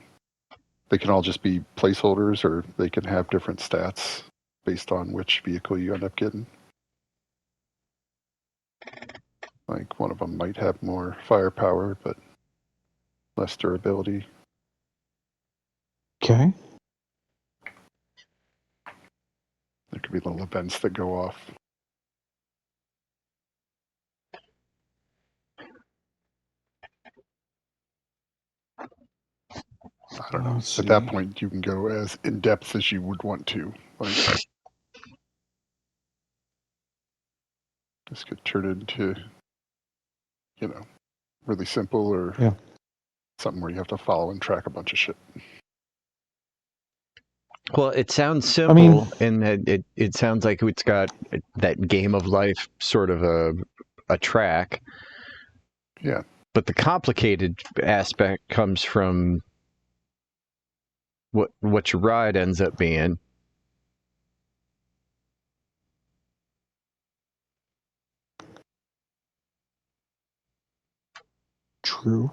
they can all just be placeholders or they can have different stats based on which vehicle you end up getting. Like one of them might have more firepower, but less durability. Okay. There could be little events that go off. I don't know. Let's At that see. point, you can go as in depth as you would want to. Like, this could turn into, you know, really simple or Yeah. something where you have to follow and track a bunch of shit. Well, it sounds simple, mean- and it sounds like it's got that game of life sort of a track. Yeah. But the complicated aspect comes from what your ride ends up being. True.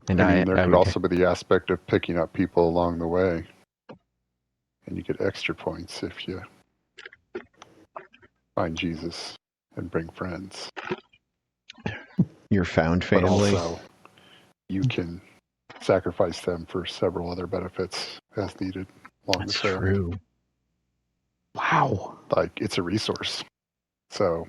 And I mean, there could would- also be the aspect of picking up people along the way. And you get extra points if you find Jesus and bring friends. your found But family. also, you can sacrifice them for several other benefits as needed along That's the trail. true. Wow. Like, it's a resource. So,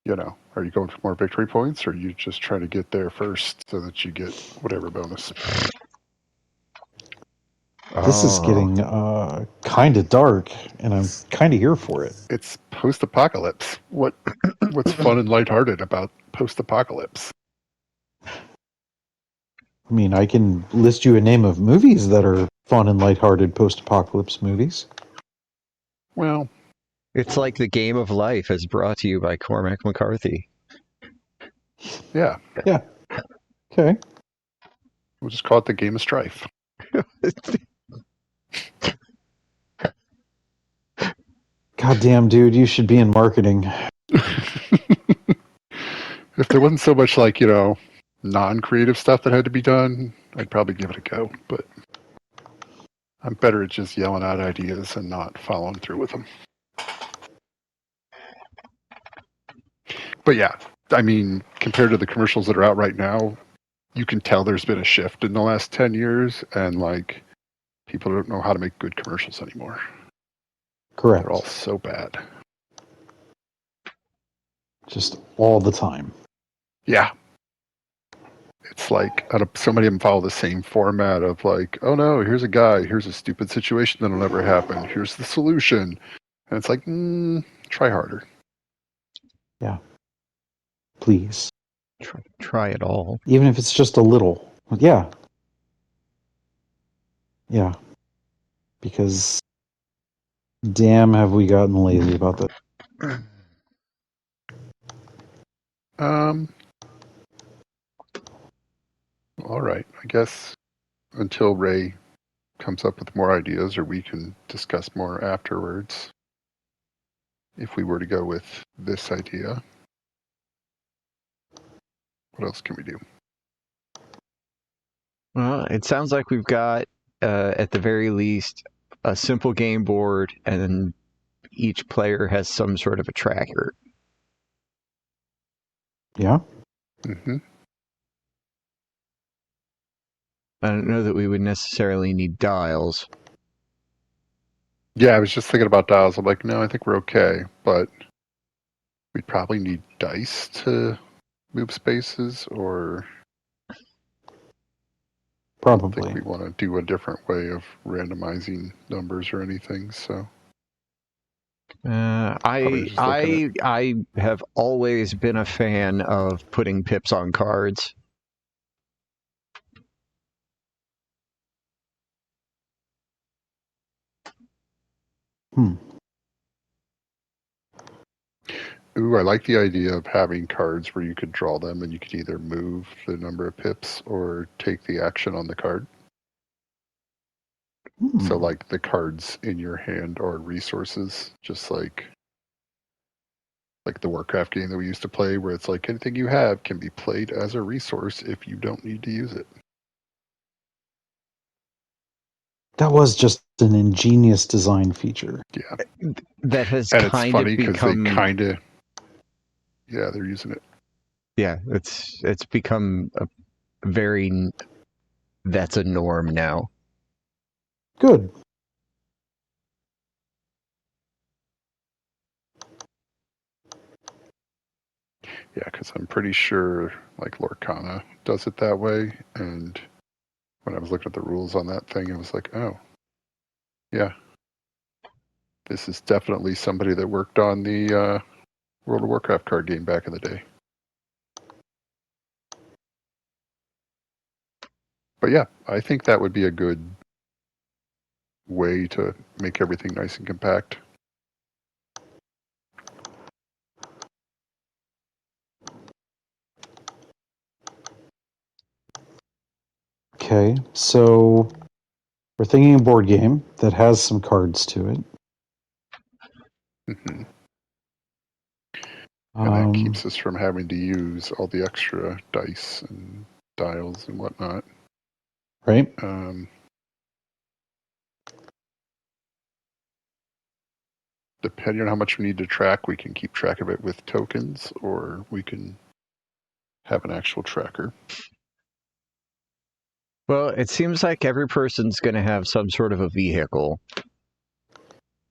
you know, are you going for more victory points, or are you just trying to get there first so that you get whatever bonus? This is Oh. getting kind of dark, and I'm kind of here for it. It's post-apocalypse. What's fun and lighthearted about post-apocalypse? I mean, I can list you a name of movies that are fun and lighthearted post-apocalypse movies. Well, It's like the game of life is brought to you by Cormac McCarthy. yeah, Okay. we'll just call it the Game of Strife. Goddamn, dude, you should be in marketing. If there wasn't so much like, you know, non-creative stuff that had to be done, I'd probably give it a go. But I'm better at just yelling out ideas and not following through with them. But yeah, I mean, compared to the commercials that are out right now, you can tell there's been a shift in the last 10 years, and like people don't know how to make good commercials anymore. Correct. They're all so bad. Just all the time. Yeah. It's like so many of them follow the same format of like, oh no, here's a guy, here's a stupid situation that'll never happen, here's the solution. And it's like, try harder. Yeah. Please. Try it all. Even if it's just a little. Yeah. Yeah. Because damn have we gotten lazy about that. All right. I guess until Ray comes up with more ideas, or we can discuss more afterwards. If we were to go with this idea, what else can we do? Well, it sounds like we've got, at the very least, a simple game board, and then each player has some sort of a tracker. Yeah. Mm-hmm. I don't know that we would necessarily need dials. Yeah, I was just thinking about dials. I'm like, no, I think we're okay, but we'd probably need dice to move spaces, or I Probably. think we want to do a different way of randomizing numbers or anything. So Probably just looking I have always been a fan of putting pips on cards. Ooh, I like the idea of having cards where you could draw them and you could either move the number of pips or take the action on the card. So like the cards in your hand are resources, just like the Warcraft game that we used to play, where it's like anything you have can be played as a resource if you don't need to use it. That was just an ingenious design feature. Yeah. That has And it's kind funny of because become... they kind of... Yeah, they're using it. Yeah, it's become a very... That's a norm now. Good. Yeah, because I'm pretty sure like Lorcana does it that way. And when I was looking at the rules on that thing, I was like, oh, yeah. This is definitely somebody that worked on the World of Warcraft card game back in the day. But yeah, I think that would be a good way to make everything nice and compact. Okay, so we're thinking a board game that has some cards to it. Mm-hmm. And that keeps us from having to use all the extra dice and dials and whatnot. Right. Depending on how much we need to track, we can keep track of it with tokens, or we can have an actual tracker. Well, it seems like every person's going to have some sort of a vehicle.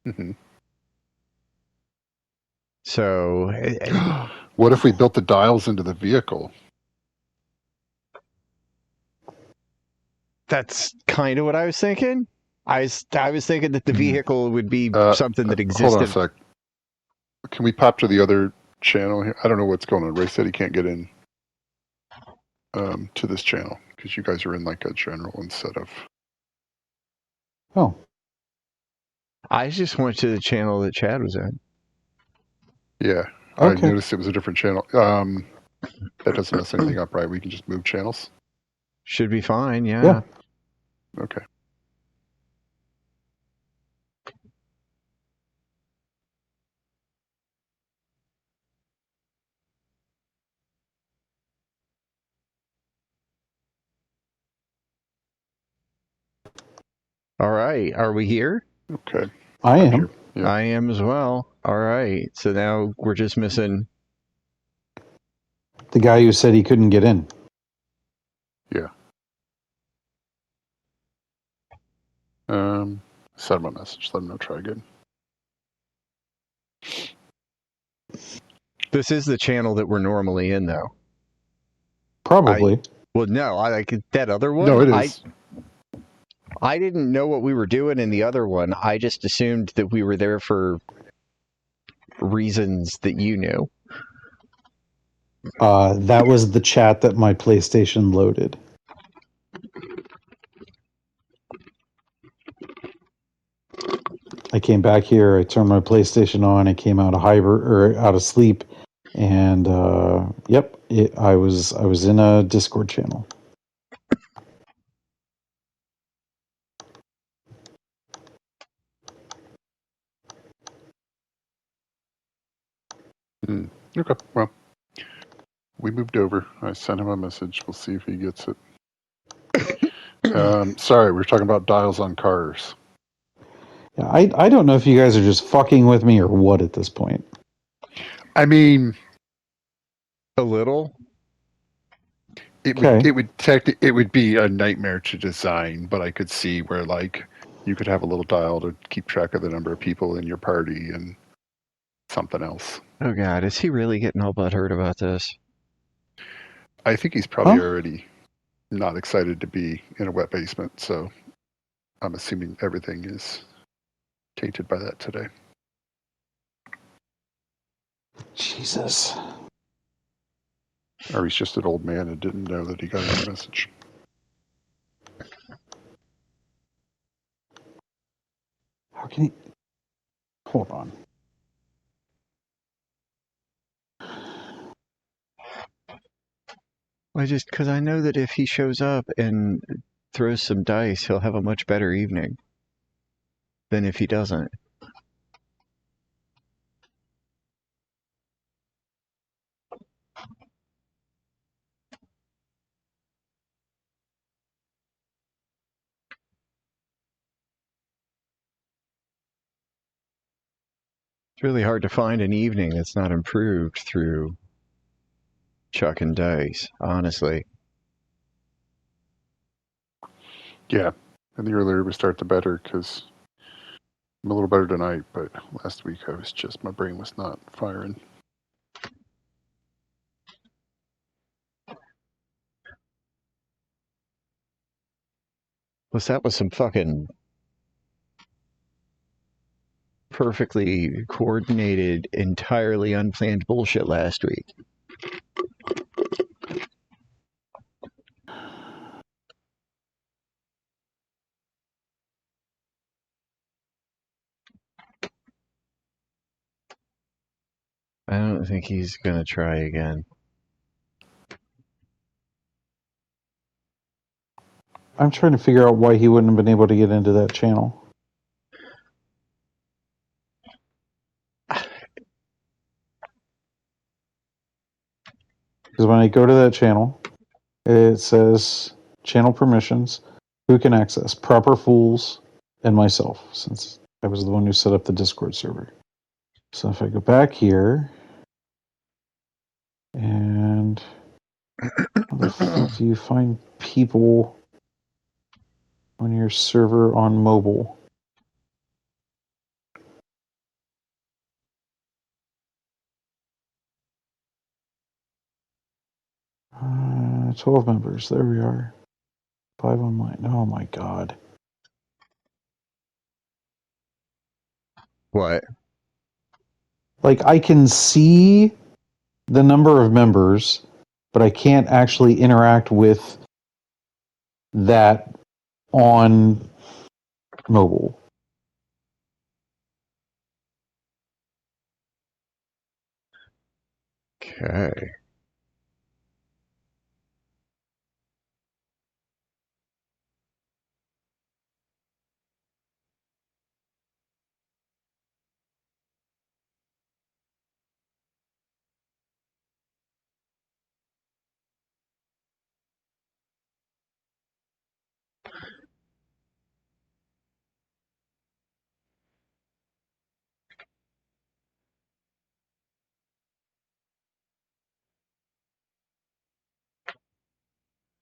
Mm-hmm. So... What if we built the dials into the vehicle? That's kind of what I was thinking. I was thinking that the vehicle would be something that existed. Hold on a sec. Can we pop to the other channel here? I don't know what's going on. Ray said he can't get in to this channel because you guys are in like a general instead of... Oh. I just went to the channel that Chad was in. Yeah. Okay. I noticed it was a different channel. That doesn't mess anything up, right? We can just move channels? Should be fine, yeah. Yeah. Okay. All right. Are we here? Okay. I am. Here. Yeah. I am as well. All right. So now we're just missing The guy who said he couldn't get in. Send him a message. Let him know. Try again. This is the channel that we're normally in, though. Probably. Well, no, I like that other one. No, it is. I didn't know what we were doing in the other one. I just assumed that we were there for reasons that you knew. That was the chat that my PlayStation loaded. I came back here. I turned my PlayStation on. I came out of out of sleep, and yep, I was in a Discord channel. Okay, well, we moved over. I sent him a message. We'll see if he gets it. Sorry, we were talking about dials on cars. Yeah, I don't know if you guys are just fucking with me or what at this point. I mean, A little. it Okay. would be a nightmare to design, but I could see where like you could have a little dial to keep track of the number of people in your party and something else. Oh God, is he really getting all butthurt about this? I think he's probably Huh? already not excited to be in a wet basement, so I'm assuming everything is tainted by that today. Jesus. Or he's just an old man and didn't know that he got a new message. How can he? Hold on. Because I know that if he shows up and throws some dice, he'll have a much better evening than if he doesn't. It's really hard to find an evening that's not improved through chuck and dice, honestly. Yeah, and the earlier we start, the better, because I'm a little better tonight, but last week I was just, my brain was not firing. Plus, that was some fucking perfectly coordinated, entirely unplanned bullshit last week. I don't think he's gonna try again. I'm trying to figure out why he wouldn't have been able to get into that channel. Because when I go to that channel, it says channel permissions, who can access, proper fools, and myself, since I was the one who set up the Discord server. So if I go back here, and how the fuck do you find people on your server on mobile? 12 members. There we are. 5 online. Oh my god. What? Like, I can see the number of members, but I can't actually interact with that on mobile. Okay.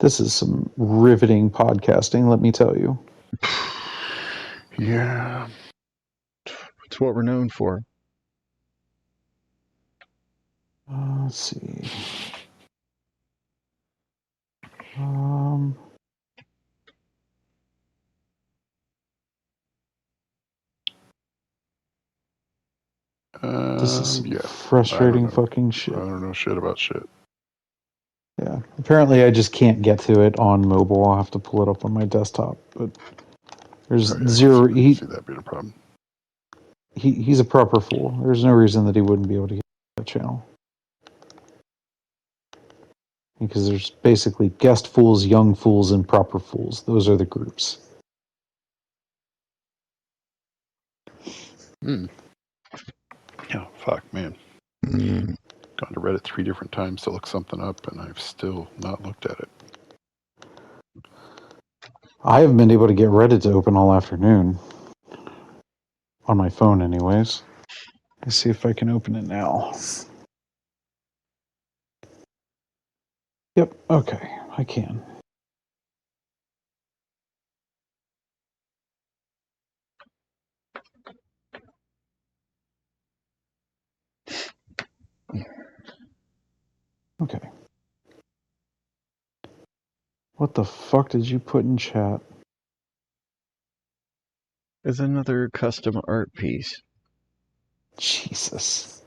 This is some riveting podcasting, let me tell you. Yeah. It's what we're known for. Let's see. Um, this is some Yeah. frustrating I don't know. fucking shit. I don't know shit about shit. Yeah. Apparently, I just can't get to it on mobile. I'll have to pull it up on my desktop. But there's Oh, yeah, zero. I can see that being a problem. He's a proper fool. There's no reason that he wouldn't be able to get that channel. Because there's basically guest fools, young fools, and proper fools. Those are the groups. Yeah, fuck, man. Mm. Gone to Reddit 3 different times to look something up, and I've still not looked at it. I haven't been able to get Reddit to open all afternoon. On my phone, anyways. Let's see if I can open it now. Yep, okay, I can. Okay. What the fuck did you put in chat? There's another custom art piece. Jesus.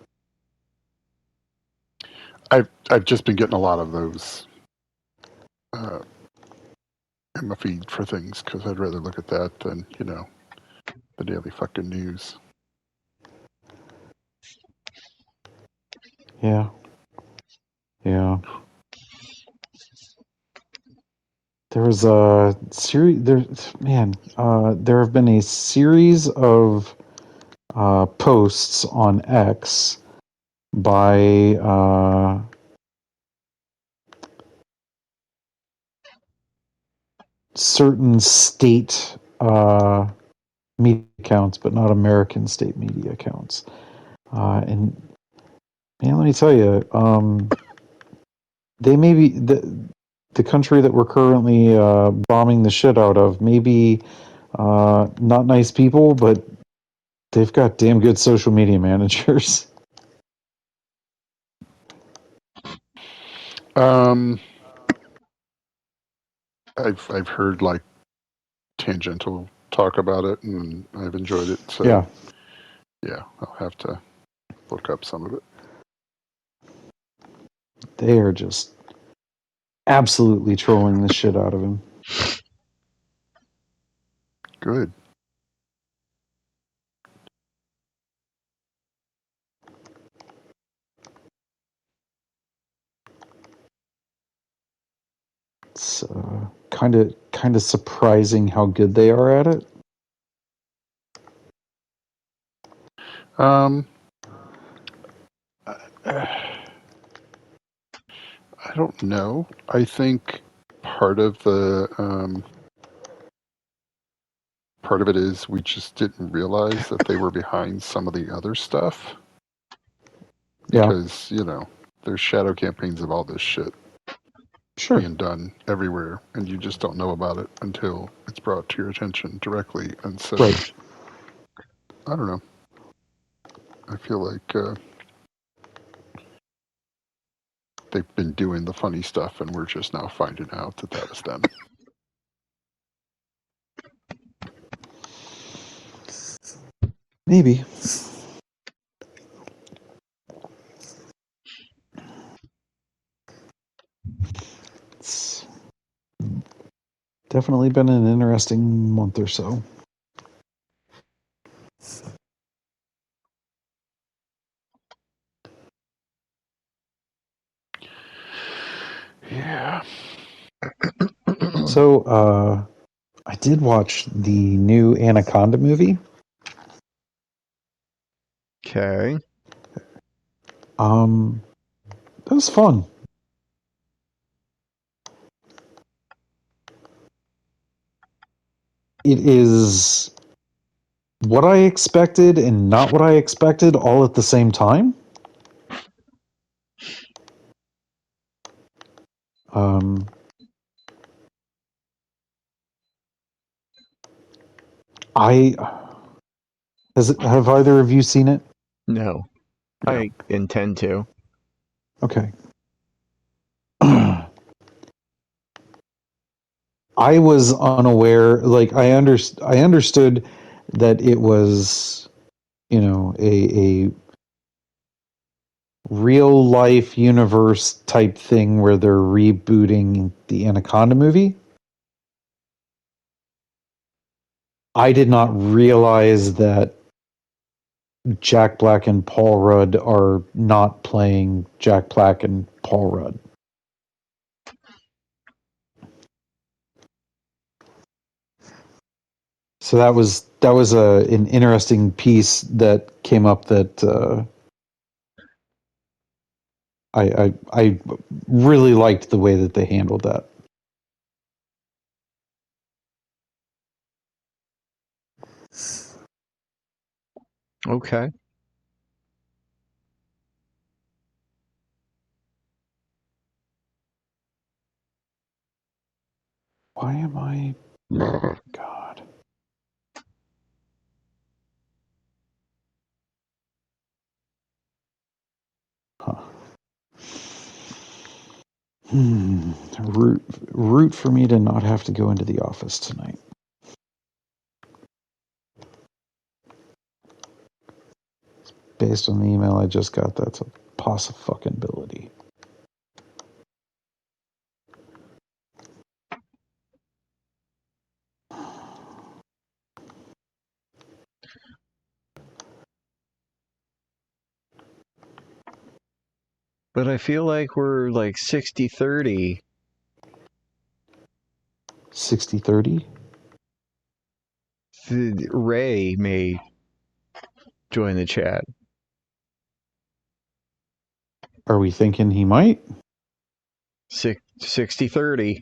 I've just been getting a lot of those in my feed for things because I'd rather look at that than the daily fucking news. Yeah. Yeah. There was a series. There have been a series of posts on X by certain state media accounts, but not American state media accounts. And man, let me tell you, they may be the country that we're currently bombing the shit out of. Maybe not nice people, but they've got damn good social media managers. I've heard like tangential talk about it, and I've enjoyed it. So yeah, I'll have to look up some of it. They are just absolutely trolling the shit out of him. Good. It's kind of surprising how good they are at it. I don't know. I think part of it is we just didn't realize that they were behind some of the other stuff. Because, there's shadow campaigns of all this shit being done everywhere, and you just don't know about it until it's brought to your attention directly. And so, I don't know. I feel like they've been doing the funny stuff, and we're just now finding out that was them. Maybe. It's definitely been an interesting month or so. Yeah. So, I did watch the new Anaconda movie. Okay. That was fun. It is what I expected and not what I expected all at the same time. Have either of you seen it? No, No. I intend to. Okay. I was unaware. Like I understood that it was, a real life universe type thing where they're rebooting the Anaconda movie. I did not realize that Jack Black and Paul Rudd are not playing Jack Black and Paul Rudd. So that was an interesting piece that came up that I really liked the way that they handled that. Okay. Why am I? God. Huh. Root for me to not have to go into the office tonight. Based on the email I just got, that's a possibility. But I feel like we're like 60-30. 60-30? Ray may join the chat. Are we thinking he might? 60-30.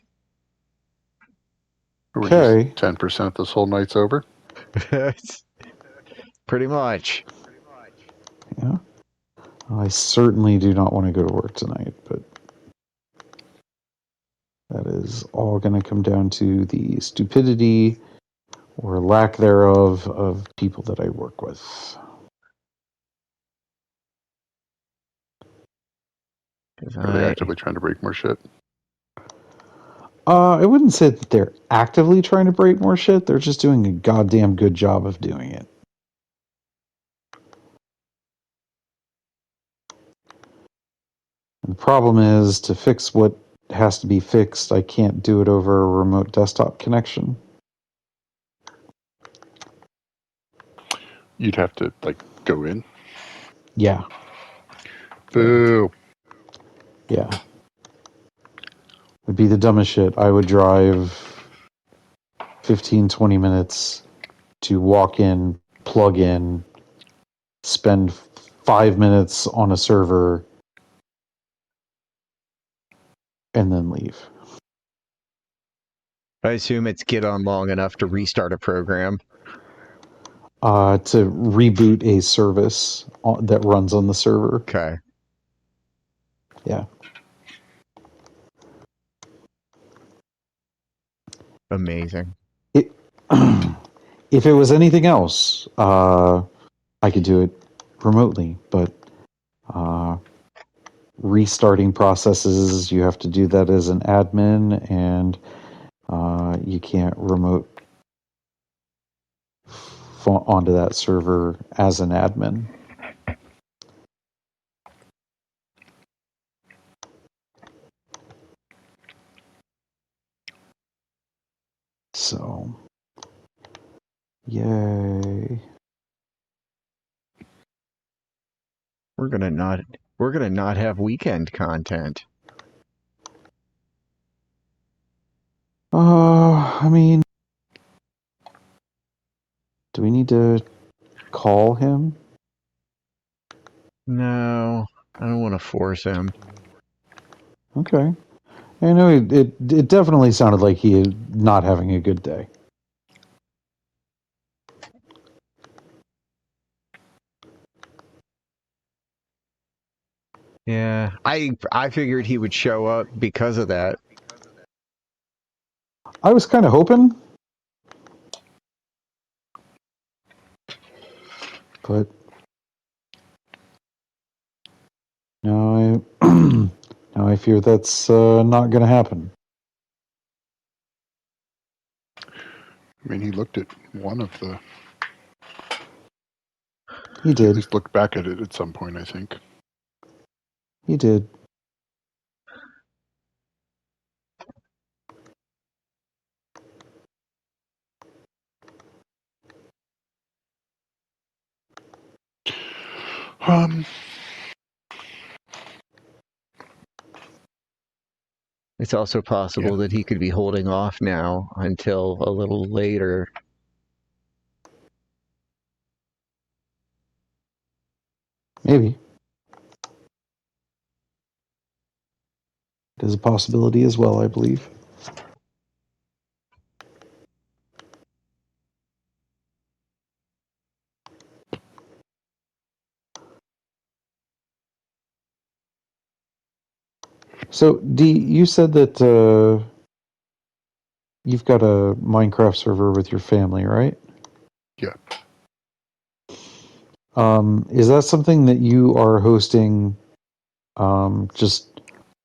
Okay. 10% this whole night's over. Pretty much. Yeah. I certainly do not want to go to work tonight, but that is all going to come down to the stupidity or lack thereof of people that I work with. Are they actively trying to break more shit? I wouldn't say that they're actively trying to break more shit. They're just doing a goddamn good job of doing it. And the problem is, to fix what has to be fixed, I can't do it over a remote desktop connection. You'd have to go in. Yeah. Boo. Yeah. Would be the dumbest shit. I would drive 15, 20 minutes to walk in, plug in, spend 5 minutes on a server, and then leave. I assume it's get on long enough to restart a program. To reboot a service that runs on the server. Okay. Yeah. Amazing. If it was anything else, I could do it remotely, but restarting processes, you have to do that as an admin, and you can't remote onto that server as an admin. So, yay. We're gonna not have weekend content. I mean, do we need to call him? No, I don't want to force him. Okay. I know it definitely sounded like he is not having a good day. Yeah, I figured he would show up because of that. I was kind of hoping. but now I now I fear that's not going to happen. I mean, he looked at one of the. He At did. least looked back at it at some point, I think. He did. It's also possible that he could be holding off now until a little later. Maybe. It is a possibility as well, I believe. So, Dee, you said that you've got a Minecraft server with your family, right? Yeah. Is that something that you are hosting just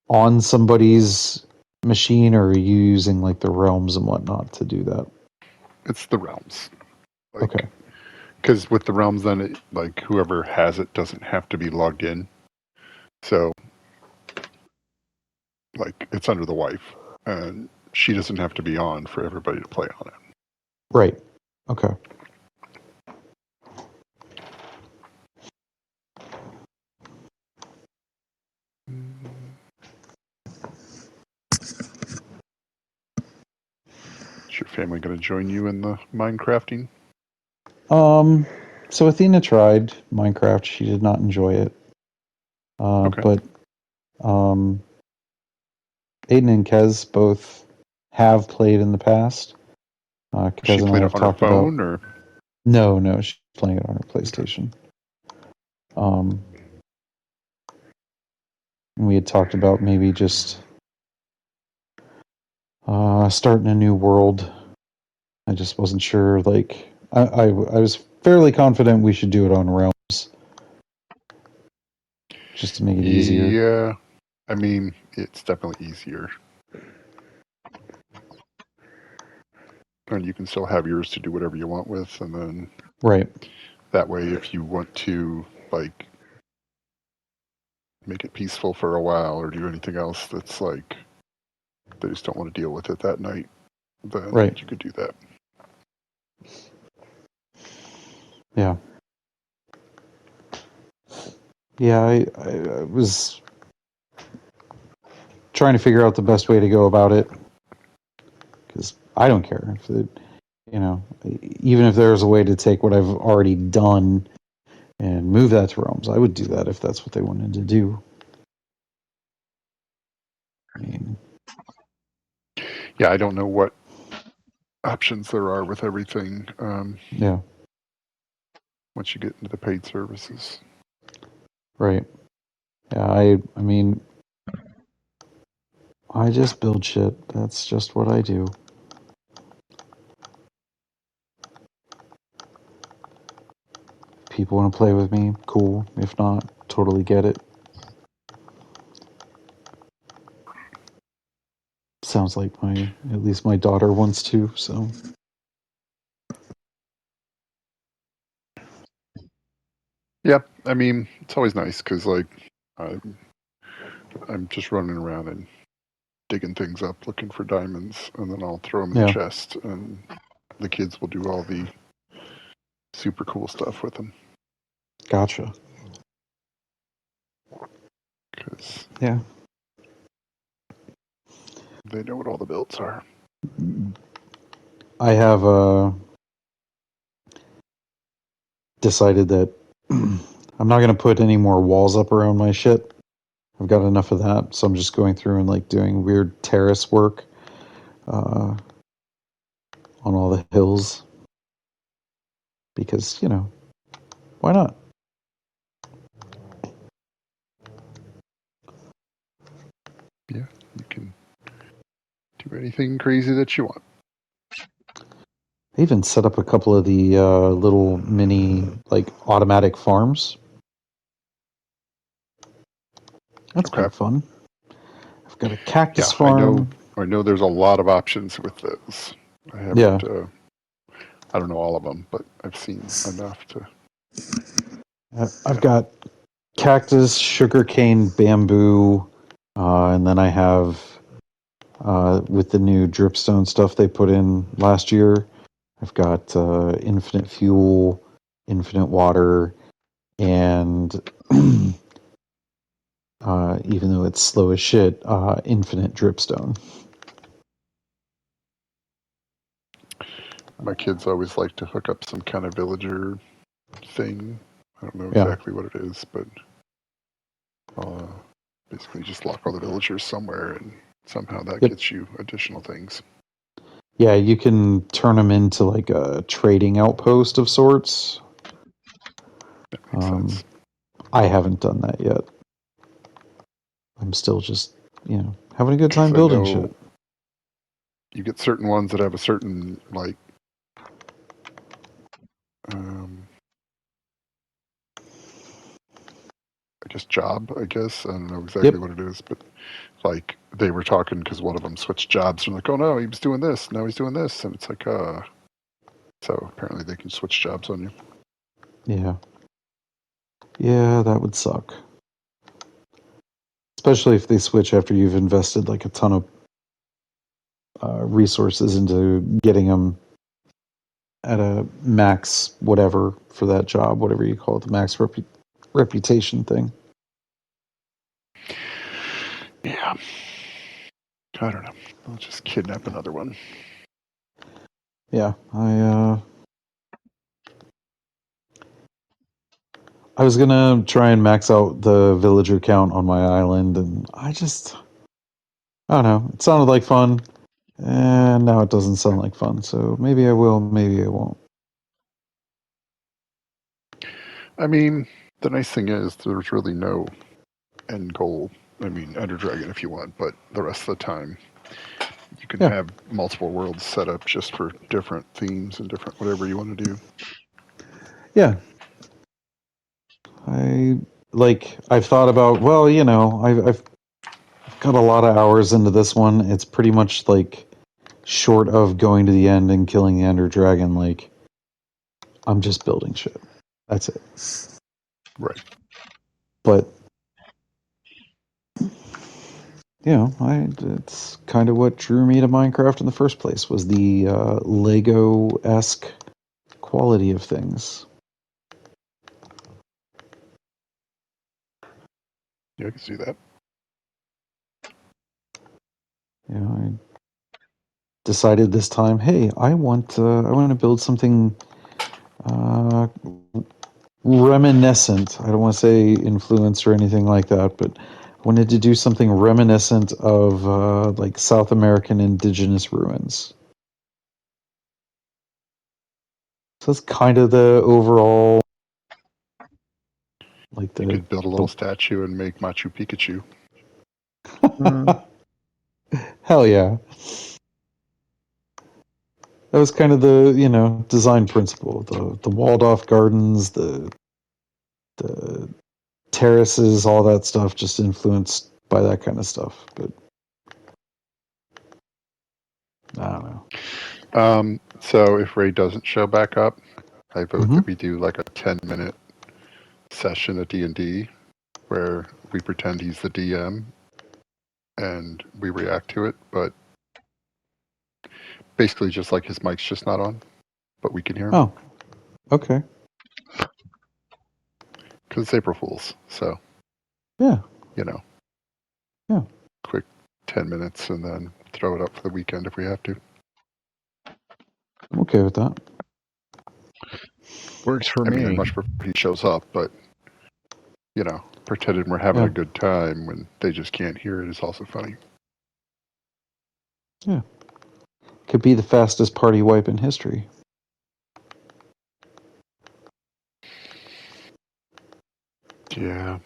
on somebody's machine, or are you using like the realms and whatnot to do that? It's the realms. Okay. Because with the realms, then it, like whoever has it doesn't have to be logged in. So, like, it's under the wife, and she doesn't have to be on for everybody to play on it. Right. Okay. Is your family going to join you in the Minecrafting? So Athena tried Minecraft. She did not enjoy it. Okay. But Aiden and Kez both have played in the past. She Kez and I played have it on her talked about. phone, or No, she's playing it on her PlayStation. We had talked about maybe just starting a new world. I just wasn't sure. Like, I was fairly confident we should do it on Realms, just to make it easier. Yeah, I mean, it's definitely easier. And you can still have yours to do whatever you want with, and then Right. that way, if you want to, like, make it peaceful for a while or do anything else that's like, they just don't want to deal with it that night, then Right. you could do that. Yeah. Yeah, I was trying to figure out the best way to go about it, because I don't care if it, even if there's a way to take what I've already done and move that to Realms, I would do that if that's what they wanted to do. I mean, Yeah, I don't know what options there are with everything yeah, once you get into the paid services. right. Yeah, I mean, I just build shit. That's just what I do. People want to play with me, cool. If not, totally get it. Sounds like at least my daughter wants to, so. Yeah, I mean, it's always nice because, like, I'm just running around and digging things up, looking for diamonds, and then I'll throw them in the chest, and the kids will do all the super cool stuff with them. Gotcha. Because yeah, they know what all the builds are. I have decided that I'm not going to put any more walls up around my shit. I've got enough of that, so I'm just going through and like doing weird terrace work on all the hills, because why not? Yeah, you can do anything crazy that you want. I even set up a couple of the little mini like automatic farms. That's Okay. been fun. I've got a cactus Yeah, farm. I know there's a lot of options with those. I Yeah. haven't, I don't know all of them, but I've seen enough to. I've got cactus, sugarcane, bamboo, and then I have with the new dripstone stuff they put in last year. I've got infinite fuel, infinite water, and even though it's slow as shit, infinite dripstone. My kids always like to hook up some kind of villager thing. I don't know Yeah. exactly what it is, but basically just lock all the villagers somewhere, and somehow that Yep. gets you additional things. Yeah, you can turn them into like a trading outpost of sorts. That makes sense. I haven't done that yet. I'm still just, having a good time So I building know shit. you get certain ones that have a certain I guess job. I guess I don't know exactly what it is, but like they were talking because one of them switched jobs and like, oh no, he was doing this, now he's doing this, and it's like, so apparently they can switch jobs on you. Yeah. Yeah, that would suck. Especially if they switch after you've invested like a ton of resources into getting them at a max whatever for that job, whatever you call it, the max reputation thing. Yeah, I don't know. I'll just kidnap another one. Yeah, I was gonna try and max out the villager count on my island, and I don't know. It sounded like fun, and now it doesn't sound like fun. So maybe I will, maybe I won't. I mean, the nice thing is there's really no end goal. I mean, Ender Dragon if you want, but the rest of the time you can have multiple worlds set up just for different themes and different whatever you want to do. Yeah. I've thought about, well, I've got a lot of hours into this one. It's pretty much like short of going to the end and killing the Ender Dragon, like I'm just building shit. That's it. Right. But it's kind of what drew me to Minecraft in the first place was the Lego-esque quality of things. Yeah, I can see that. I decided this time, hey, I want to build something reminiscent. I don't want to say influence or anything like that, but I wanted to do something reminiscent of like South American indigenous ruins. So that's kind of the overall, like You the could build a little statue and make Machu Picchu. hell yeah. That was kind of the design principle. The walled off gardens, the terraces, all that stuff, just influenced by that kind of stuff. But I don't know. So if Ray doesn't show back up, I vote that we do like a 10-minute session of D&D where we pretend he's the DM and we react to it, but basically just like his mic's just not on, but we can hear him. Oh, okay. Because it's April Fool's, so Yeah. Yeah. Quick 10 minutes and then throw it up for the weekend if we have to. I'm okay with that. Works for I me. mean, I'd much prefer he shows up, but pretending we're having a good time when they just can't hear it is also funny. Yeah. Could be the fastest party wipe in history. Yeah.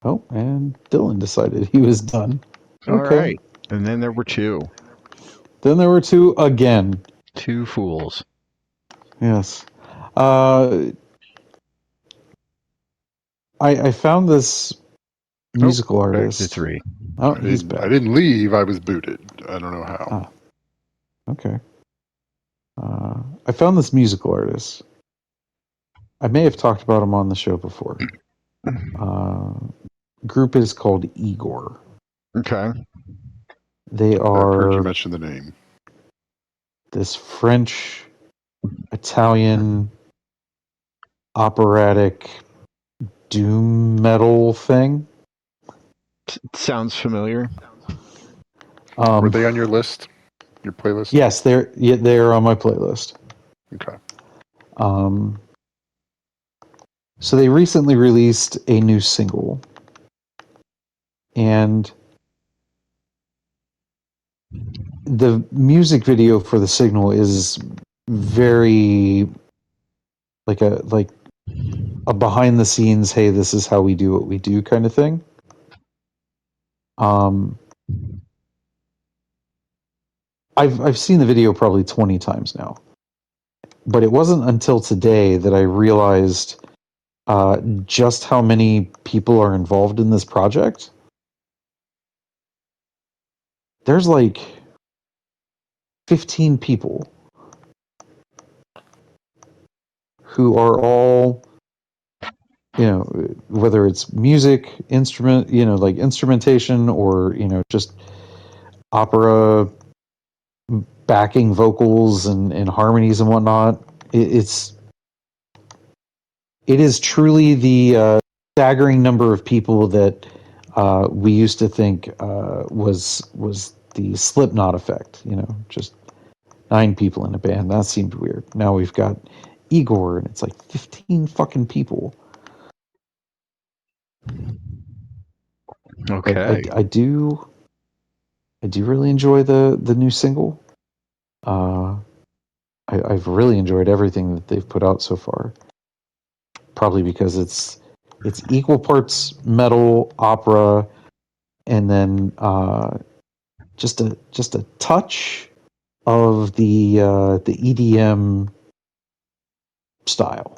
Oh, and Dylan decided he was done. All Okay. right. And then there were two. Then there were two again. Two fools. Yes. I found this musical Back artist. to three. Oh, I he's didn't, back. I didn't leave. I was booted. I don't know how. Ah. Okay. I found this musical artist. I may have talked about him on the show before. Group is called Igor. Okay. They I've heard you are mention the name. this French, Italian, operatic doom metal thing. Sounds familiar. Were they on your list? Your playlist? Yes, they're on my playlist. Okay. So they recently released a new single, and the music video for the signal is very like a behind the scenes, hey, this is how we do what we do kind of thing. I've seen the video probably 20 times now, but it wasn't until today that I realized just how many people are involved in this project. There's like 15 people who are all, whether it's music, instrument, like instrumentation, or, just opera backing vocals and harmonies and whatnot. It is truly the staggering number of people that we used to think was the Slipknot effect. Just 9 people in a band. That seemed weird. Now we've got Igor, and it's like 15 fucking people. Okay. I do really enjoy the new single. I've really enjoyed everything that they've put out so far. Probably because it's equal parts metal, opera, and then just a touch of the EDM style.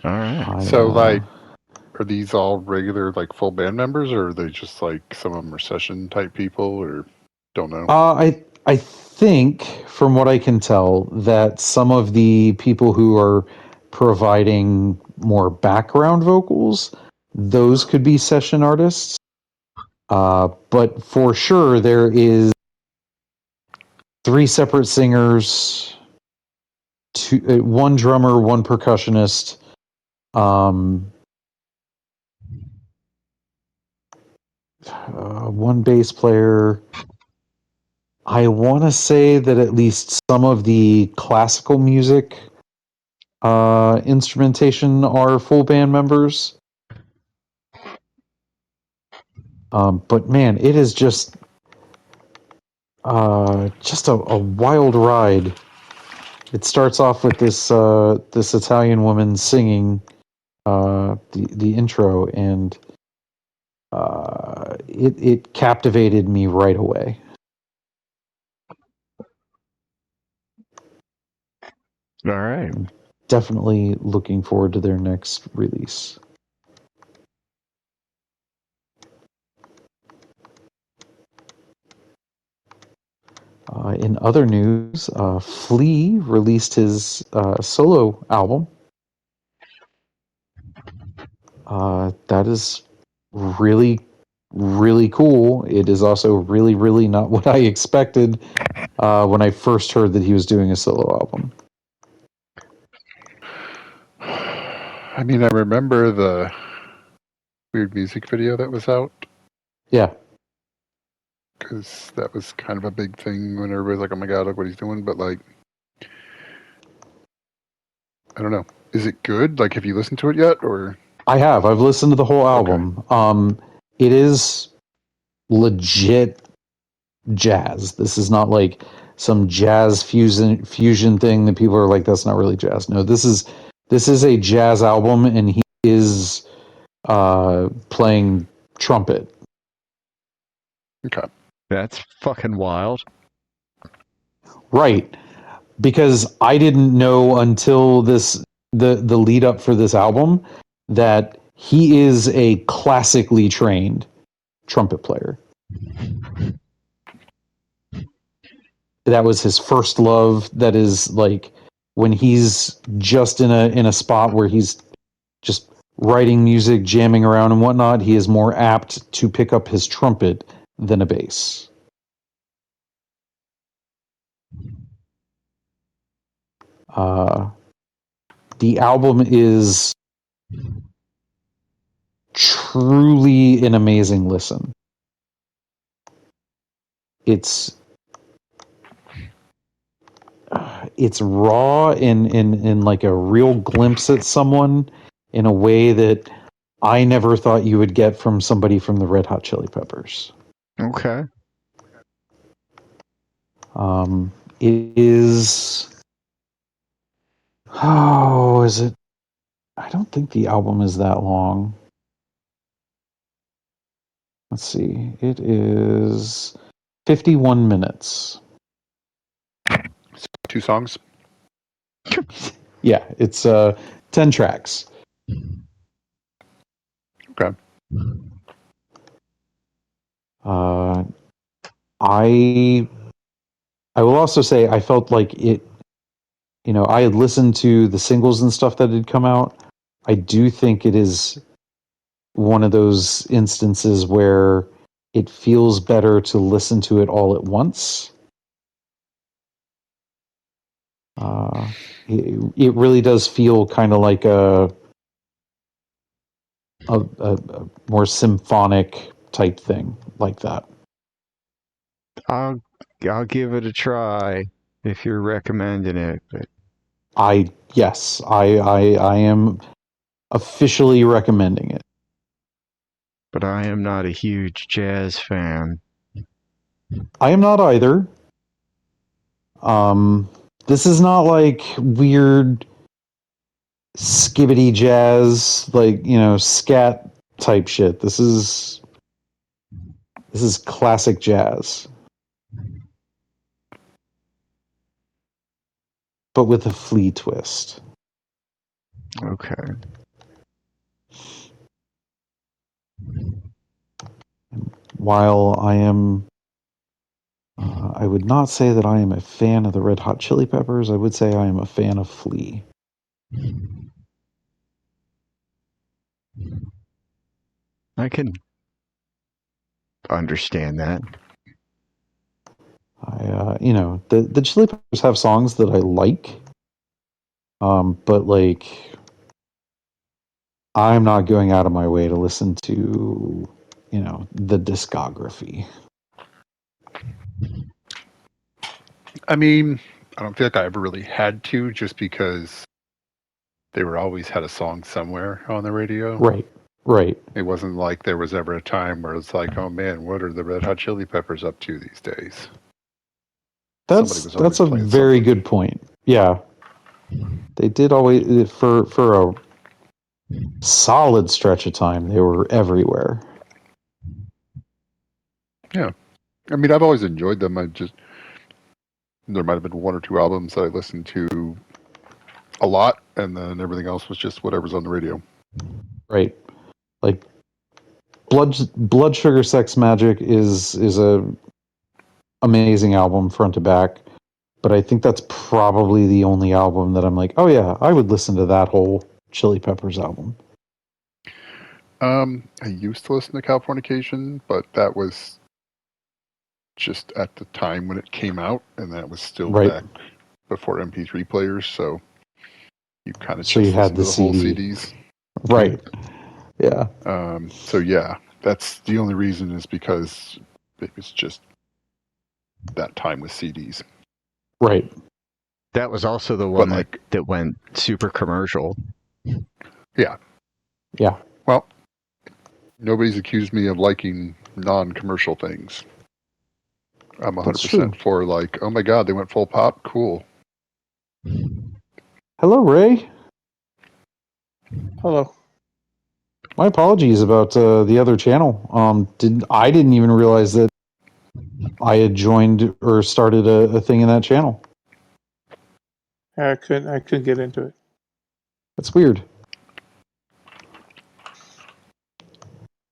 All right. So, are these all regular, like, full band members, or are they just, like, some of them are session type people, or don't know? I think, from what I can tell, that some of the people who are providing more background vocals, those could be session artists. But for sure, there is 3 separate singers, 1 drummer, 1 percussionist, 1 bass player. I want to say that at least some of the classical music instrumentation are full band members. But man, it is just a wild ride. It starts off with this Italian woman singing the intro, and it captivated me right away. All right. Definitely looking forward to their next release. In other news, Flea released his solo album. That is really, really cool. It is also really, really not what I expected when I first heard that he was doing a solo album. I mean, I remember the weird music video that was out. Yeah. Because that was kind of a big thing when everybody's like, oh my god, look what he's doing. But, like, I don't know. Is it good? Like, have you listened to it yet? Or I have. I've listened to the whole album. Okay. It is legit jazz. This is not like some jazz fusion thing that people are like, that's not really jazz. No, this is a jazz album, and he is playing trumpet. Okay. That's fucking wild. Right. Because I didn't know until the lead up for this album that he is a classically trained trumpet player. That was his first love. That is like when he's just in a spot where he's just writing music, jamming around and whatnot, he is more apt to pick up his trumpet than a bass. The album is truly an amazing listen. It's raw in like a real glimpse at someone in a way that I never thought you would get from somebody from the Red Hot Chili Peppers. Okay. It is. Oh, is it? I don't think the album is that long. Let's see. It is 51 minutes. 2 songs. Yeah, it's 10 tracks. Okay. I will also say I felt like it, I had listened to the singles and stuff that had come out. I do think it is one of those instances where it feels better to listen to it all at once. It really does feel kind of like a more symphonic type thing like that. I'll give it a try if you're recommending it. But I am officially recommending it. but I am not a huge jazz fan. I am not either. This is not like weird skibbity jazz, like, scat type shit. This is classic jazz, but with a flea twist. Okay. While I would not say that I am a fan of the Red Hot Chili Peppers, I would say I am a fan of Flea. I can understand that. The Chili Peppers have songs that I like, but like, I'm not going out of my way to listen to, the discography. I mean, I don't feel like I ever really had to, just because they were always had a song somewhere on the radio. Right. It wasn't like there was ever a time where it's like, oh man, what are the Red Hot Chili Peppers up to these days? That's a very good point. Yeah, they did always for a solid stretch of time. They were everywhere. Yeah, I mean, I've always enjoyed them. There might have been 1 or 2 albums that I listened to a lot, and then everything else was just whatever's on the radio. Right, like Blood Sugar Sex Magic is a amazing album front to back, but I think that's probably the only album that I'm like, oh yeah, I would listen to that whole Chili Peppers album. I used to listen to Californication, but that was just at the time when it came out, and that was still back before MP3 players, so you kind of you had the whole CDs. Right. Yeah. So yeah, that's the only reason, is because it was just that time with CDs. Right. That was also the one that went super commercial. Yeah. Yeah. Well, nobody's accused me of liking non-commercial things. I'm That's true. 100% for like, oh my god, they went full pop. Cool. Hello, Ray. Hello. My apologies about the other channel. I didn't even realize that I had joined or started a thing in that channel. I couldn't get into it. That's weird.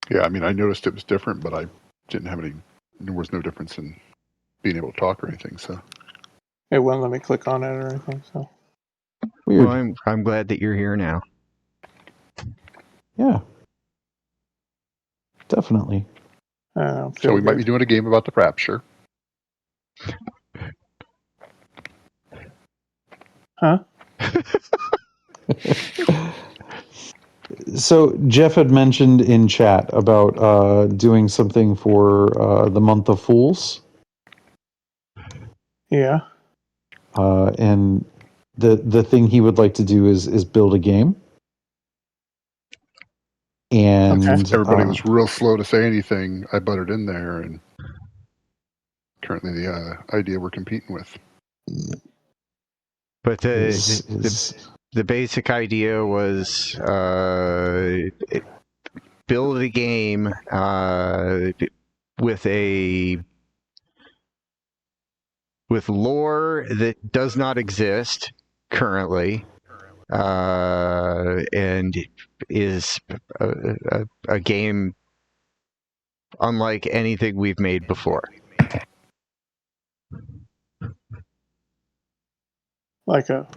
Yeah, I mean, I noticed it was different, but I didn't have any. There was no difference in being able to talk or anything. So It wouldn't let me click on it or anything. So Weird. Well, I'm glad that you're here now. Yeah. Definitely. I don't so feel we might be good. doing a game about the Frapture. Huh? So Jeff had mentioned in chat about doing something for the month of Fools, Yeah. and the thing he would like to do is build a game. And Okay. Everybody was real slow to say anything. I butted in there, and currently the idea we're competing with. But is the basic idea was build a game with lore that does not exist currently, and is a game unlike anything we've made before. Like a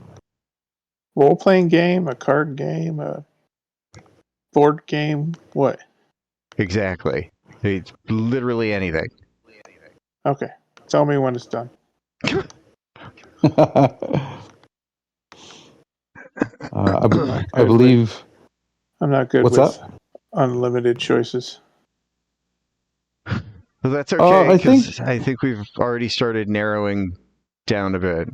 role-playing game, a card game, a board game. What? Exactly. It's literally anything. Okay. Tell me when it's done. I believe. I'm not good What's with that? unlimited choices. Well, that's okay, I because I think we've already started narrowing down a bit.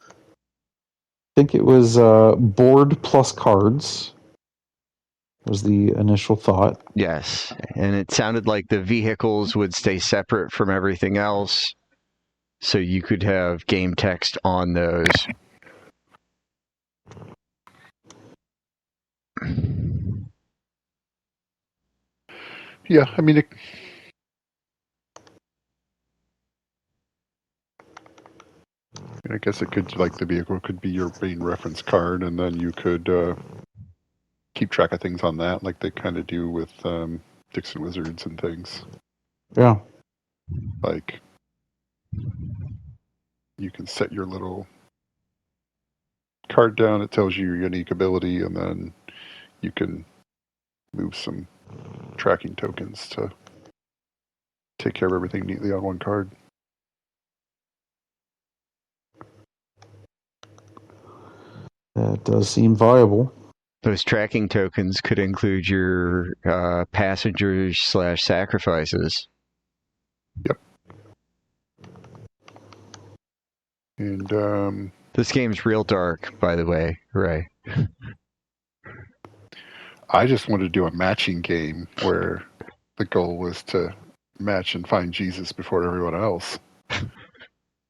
I think it was board plus cards was the initial thought. Yes, and it sounded like the vehicles would stay separate from everything else, so you could have game text on those. Yeah, I mean, I guess it could, like, the vehicle could be your main reference card, and then you could keep track of things on that, like they kind of do with Dixon Wizards and things. Yeah. Like, you can set your little card down. It tells you your unique ability, and then you can move some tracking tokens to take care of everything neatly on one card. That does seem viable. Those tracking tokens could include your passengers / sacrifices. Yep. And This game's real dark, by the way, Ray. I just wanted to do a matching game where the goal was to match and find Jesus before everyone else.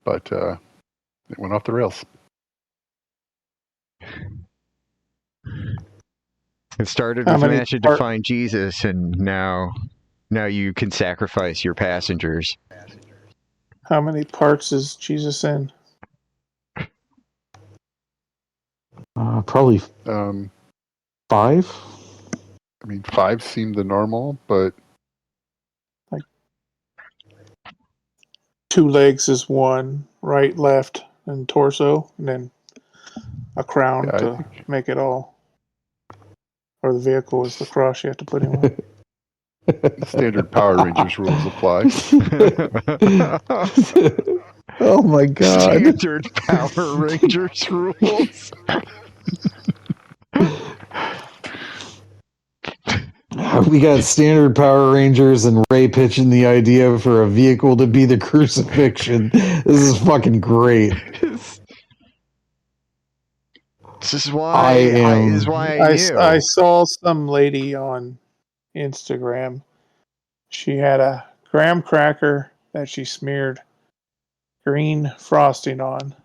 But it went off the rails. It started How with many matching to find Jesus, and now you can sacrifice your passengers. How many parts is Jesus in? Probably Um, 5. I mean, 5 seemed the normal, but 2 legs is 1, right, left, and torso, and then a crown yeah, I to make it all. Or the vehicle is the cross you have to put him on. standard Power Rangers rules apply. Oh my god. Standard Power Rangers rules. We got standard Power Rangers and Ray pitching the idea for a vehicle to be the crucifixion. This is fucking great. This is why I knew. I saw some lady on Instagram She had a graham cracker that she smeared green frosting on.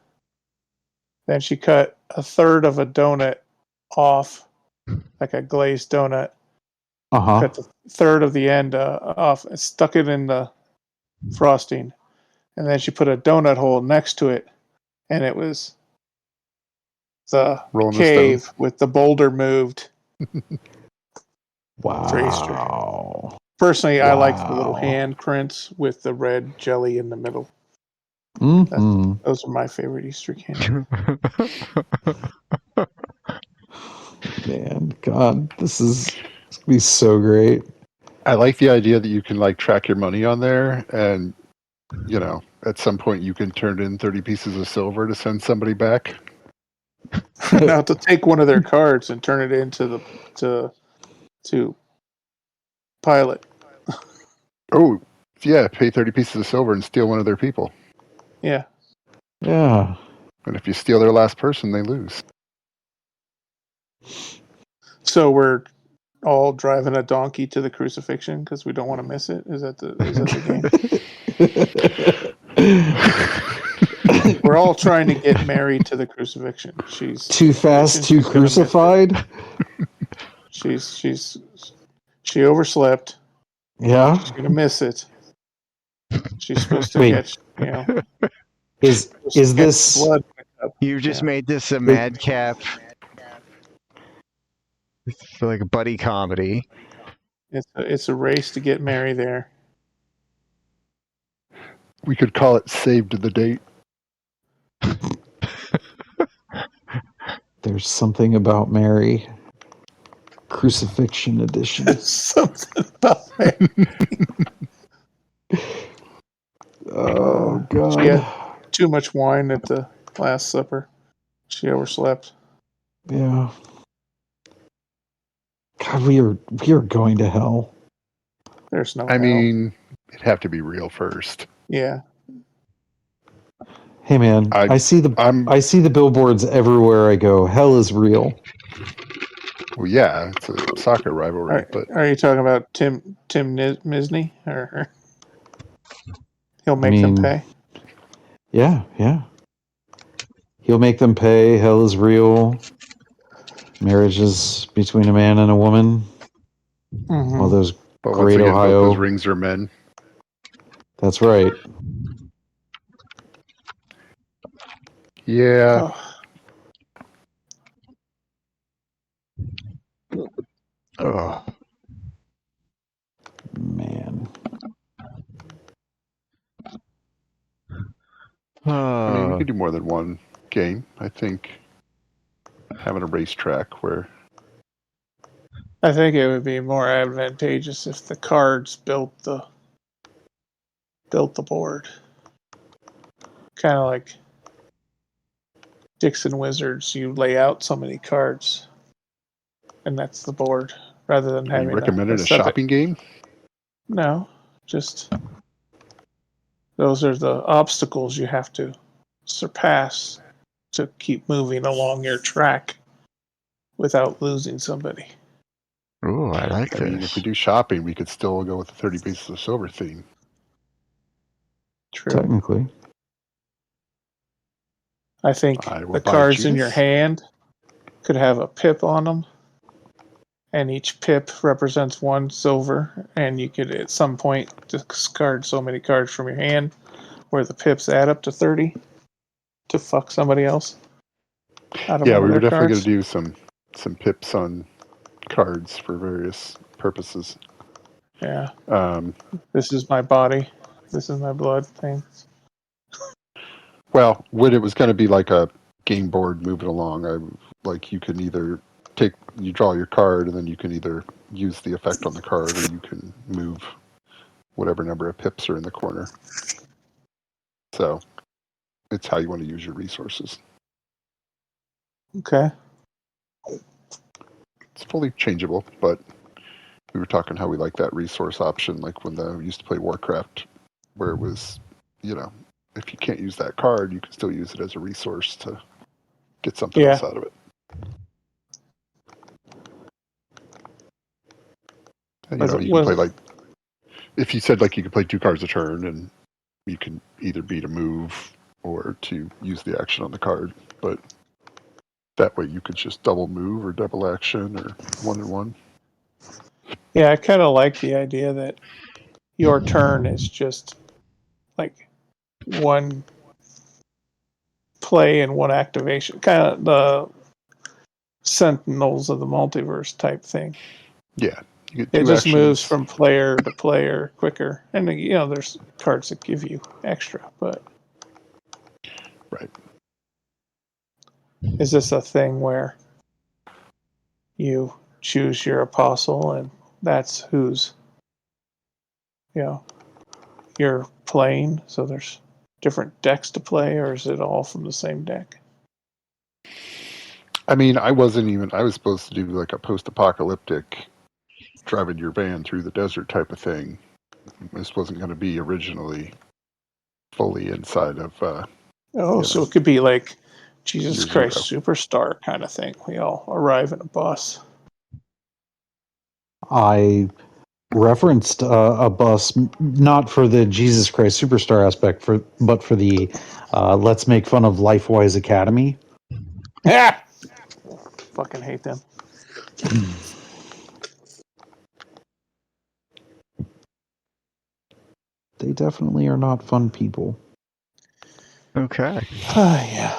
Then she cut a third of a donut off, like a glazed donut. Uh-huh. Cut the third of the end off and stuck it in the frosting. And then she put a donut hole next to it. And it was the Rolling the cave with the boulder moved for Easter. Wow. Personally, I like the little Wow. hand prints with the red jelly in the middle. Mm-hmm. Those are my favorite Easter candy. Man, God, this is gonna be so great. I like the idea that you can like track your money on there, and you know, at some point you can turn in 30 pieces of silver to send somebody back. Now to take one of their cards and turn it into the to Pilot. Oh, yeah, pay 30 pieces of silver and steal one of their people. Yeah. Yeah. And if you steal their last person, they lose. So we're all driving a donkey to the crucifixion because we don't want to miss it. Is that the game? We're all trying to get Mary to the crucifixion. She's Too fast, too she's gonna miss it. crucified. She overslept. Yeah. She's gonna miss it. She's supposed to Wait. catch, Is supposed to catch this blood in the cup. You just Yeah. made this a madcap, it's like a buddy comedy. It's a race to get Mary there. We could call it Saved the Date. there's something about Mary? Crucifixion edition. Something about Mary. Oh God. She had too much wine at the Last Supper. She overslept. Yeah. God, we are going to hell. There's no I hell. mean, it'd have to be real first. Yeah. Hey man, I see the billboards everywhere I go. Hell is real. Well, yeah, it's a soccer rivalry, but Are you talking about Tim Misney? Or he'll make them pay? Yeah. He'll make them pay. Hell is real. Marriage is between a man and a woman. Mm-hmm. All those but great once again, Ohio. both those rings are men. That's right. Yeah. Oh, Man. I mean, we could do more than one game. I think having a racetrack where I think it would be more advantageous if the cards built the board. Kind of like Dixon Wizards, you lay out so many cards, and that's the board, rather than are you having recommended a shopping game. No, just those are the obstacles you have to surpass to keep moving along your track without losing somebody. ooh, I like I mean, if this. we do shopping, we could still go with the 30 pieces of silver theme. True. Technically. I think I will the buy cards in Judas. your hand could have a pip on them, and each pip represents one silver, and you could at some point discard so many cards from your hand where the pips add up to 30 to fuck somebody else out of Yeah, one we of were their definitely cards. going to do some pips on cards for various purposes. Yeah. This is my body. This is my blood thing. Well, when it was going to be like a game board moving along, you can either you draw your card, and then you can either use the effect on the card, or you can move whatever number of pips are in the corner. So it's how you want to use your resources. Okay. It's fully changeable, but we were talking how we like that resource option, like when we used to play Warcraft, where it was, if you can't use that card, you can still use it as a resource to get something else out of it. And, you can play if you said like you could play 2 cards a turn, and you can either be to move or to use the action on the card, but that way you could just double move or double action or 1-1. Yeah, I kind of like the idea that your turn is just like one play and one activation, kind of the Sentinels of the Multiverse type thing. Yeah, you get It 2 just actions. moves from player to player quicker, and there's cards that give you extra. But Right. is this a thing where you choose your apostle and that's who's you're playing? So there's different decks to play, or is it all from the same deck? I mean, I was supposed to do like a post-apocalyptic driving your van through the desert type of thing. This wasn't going to be originally fully inside of So it could be like Jesus Year Christ Superstar kind of thing. We all arrive in a bus. I referenced a bus, not for the Jesus Christ Superstar aspect, but for the Let's Make Fun of Lifewise Academy. Yeah, fucking hate them. They definitely are not fun people. Okay. Yeah.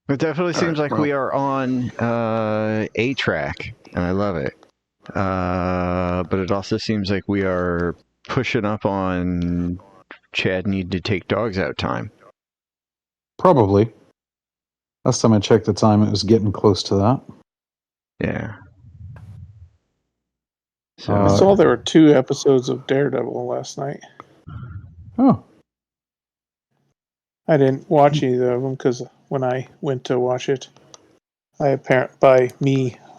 It definitely seems right, like we are on a track, and I love it. But it also seems like we are pushing up on Chad need to take dogs out time. Probably. Last time I checked the time, it was getting close to that. Yeah. So I saw there were 2 episodes of Daredevil last night. Oh, I didn't watch either of them because when I went to watch it, I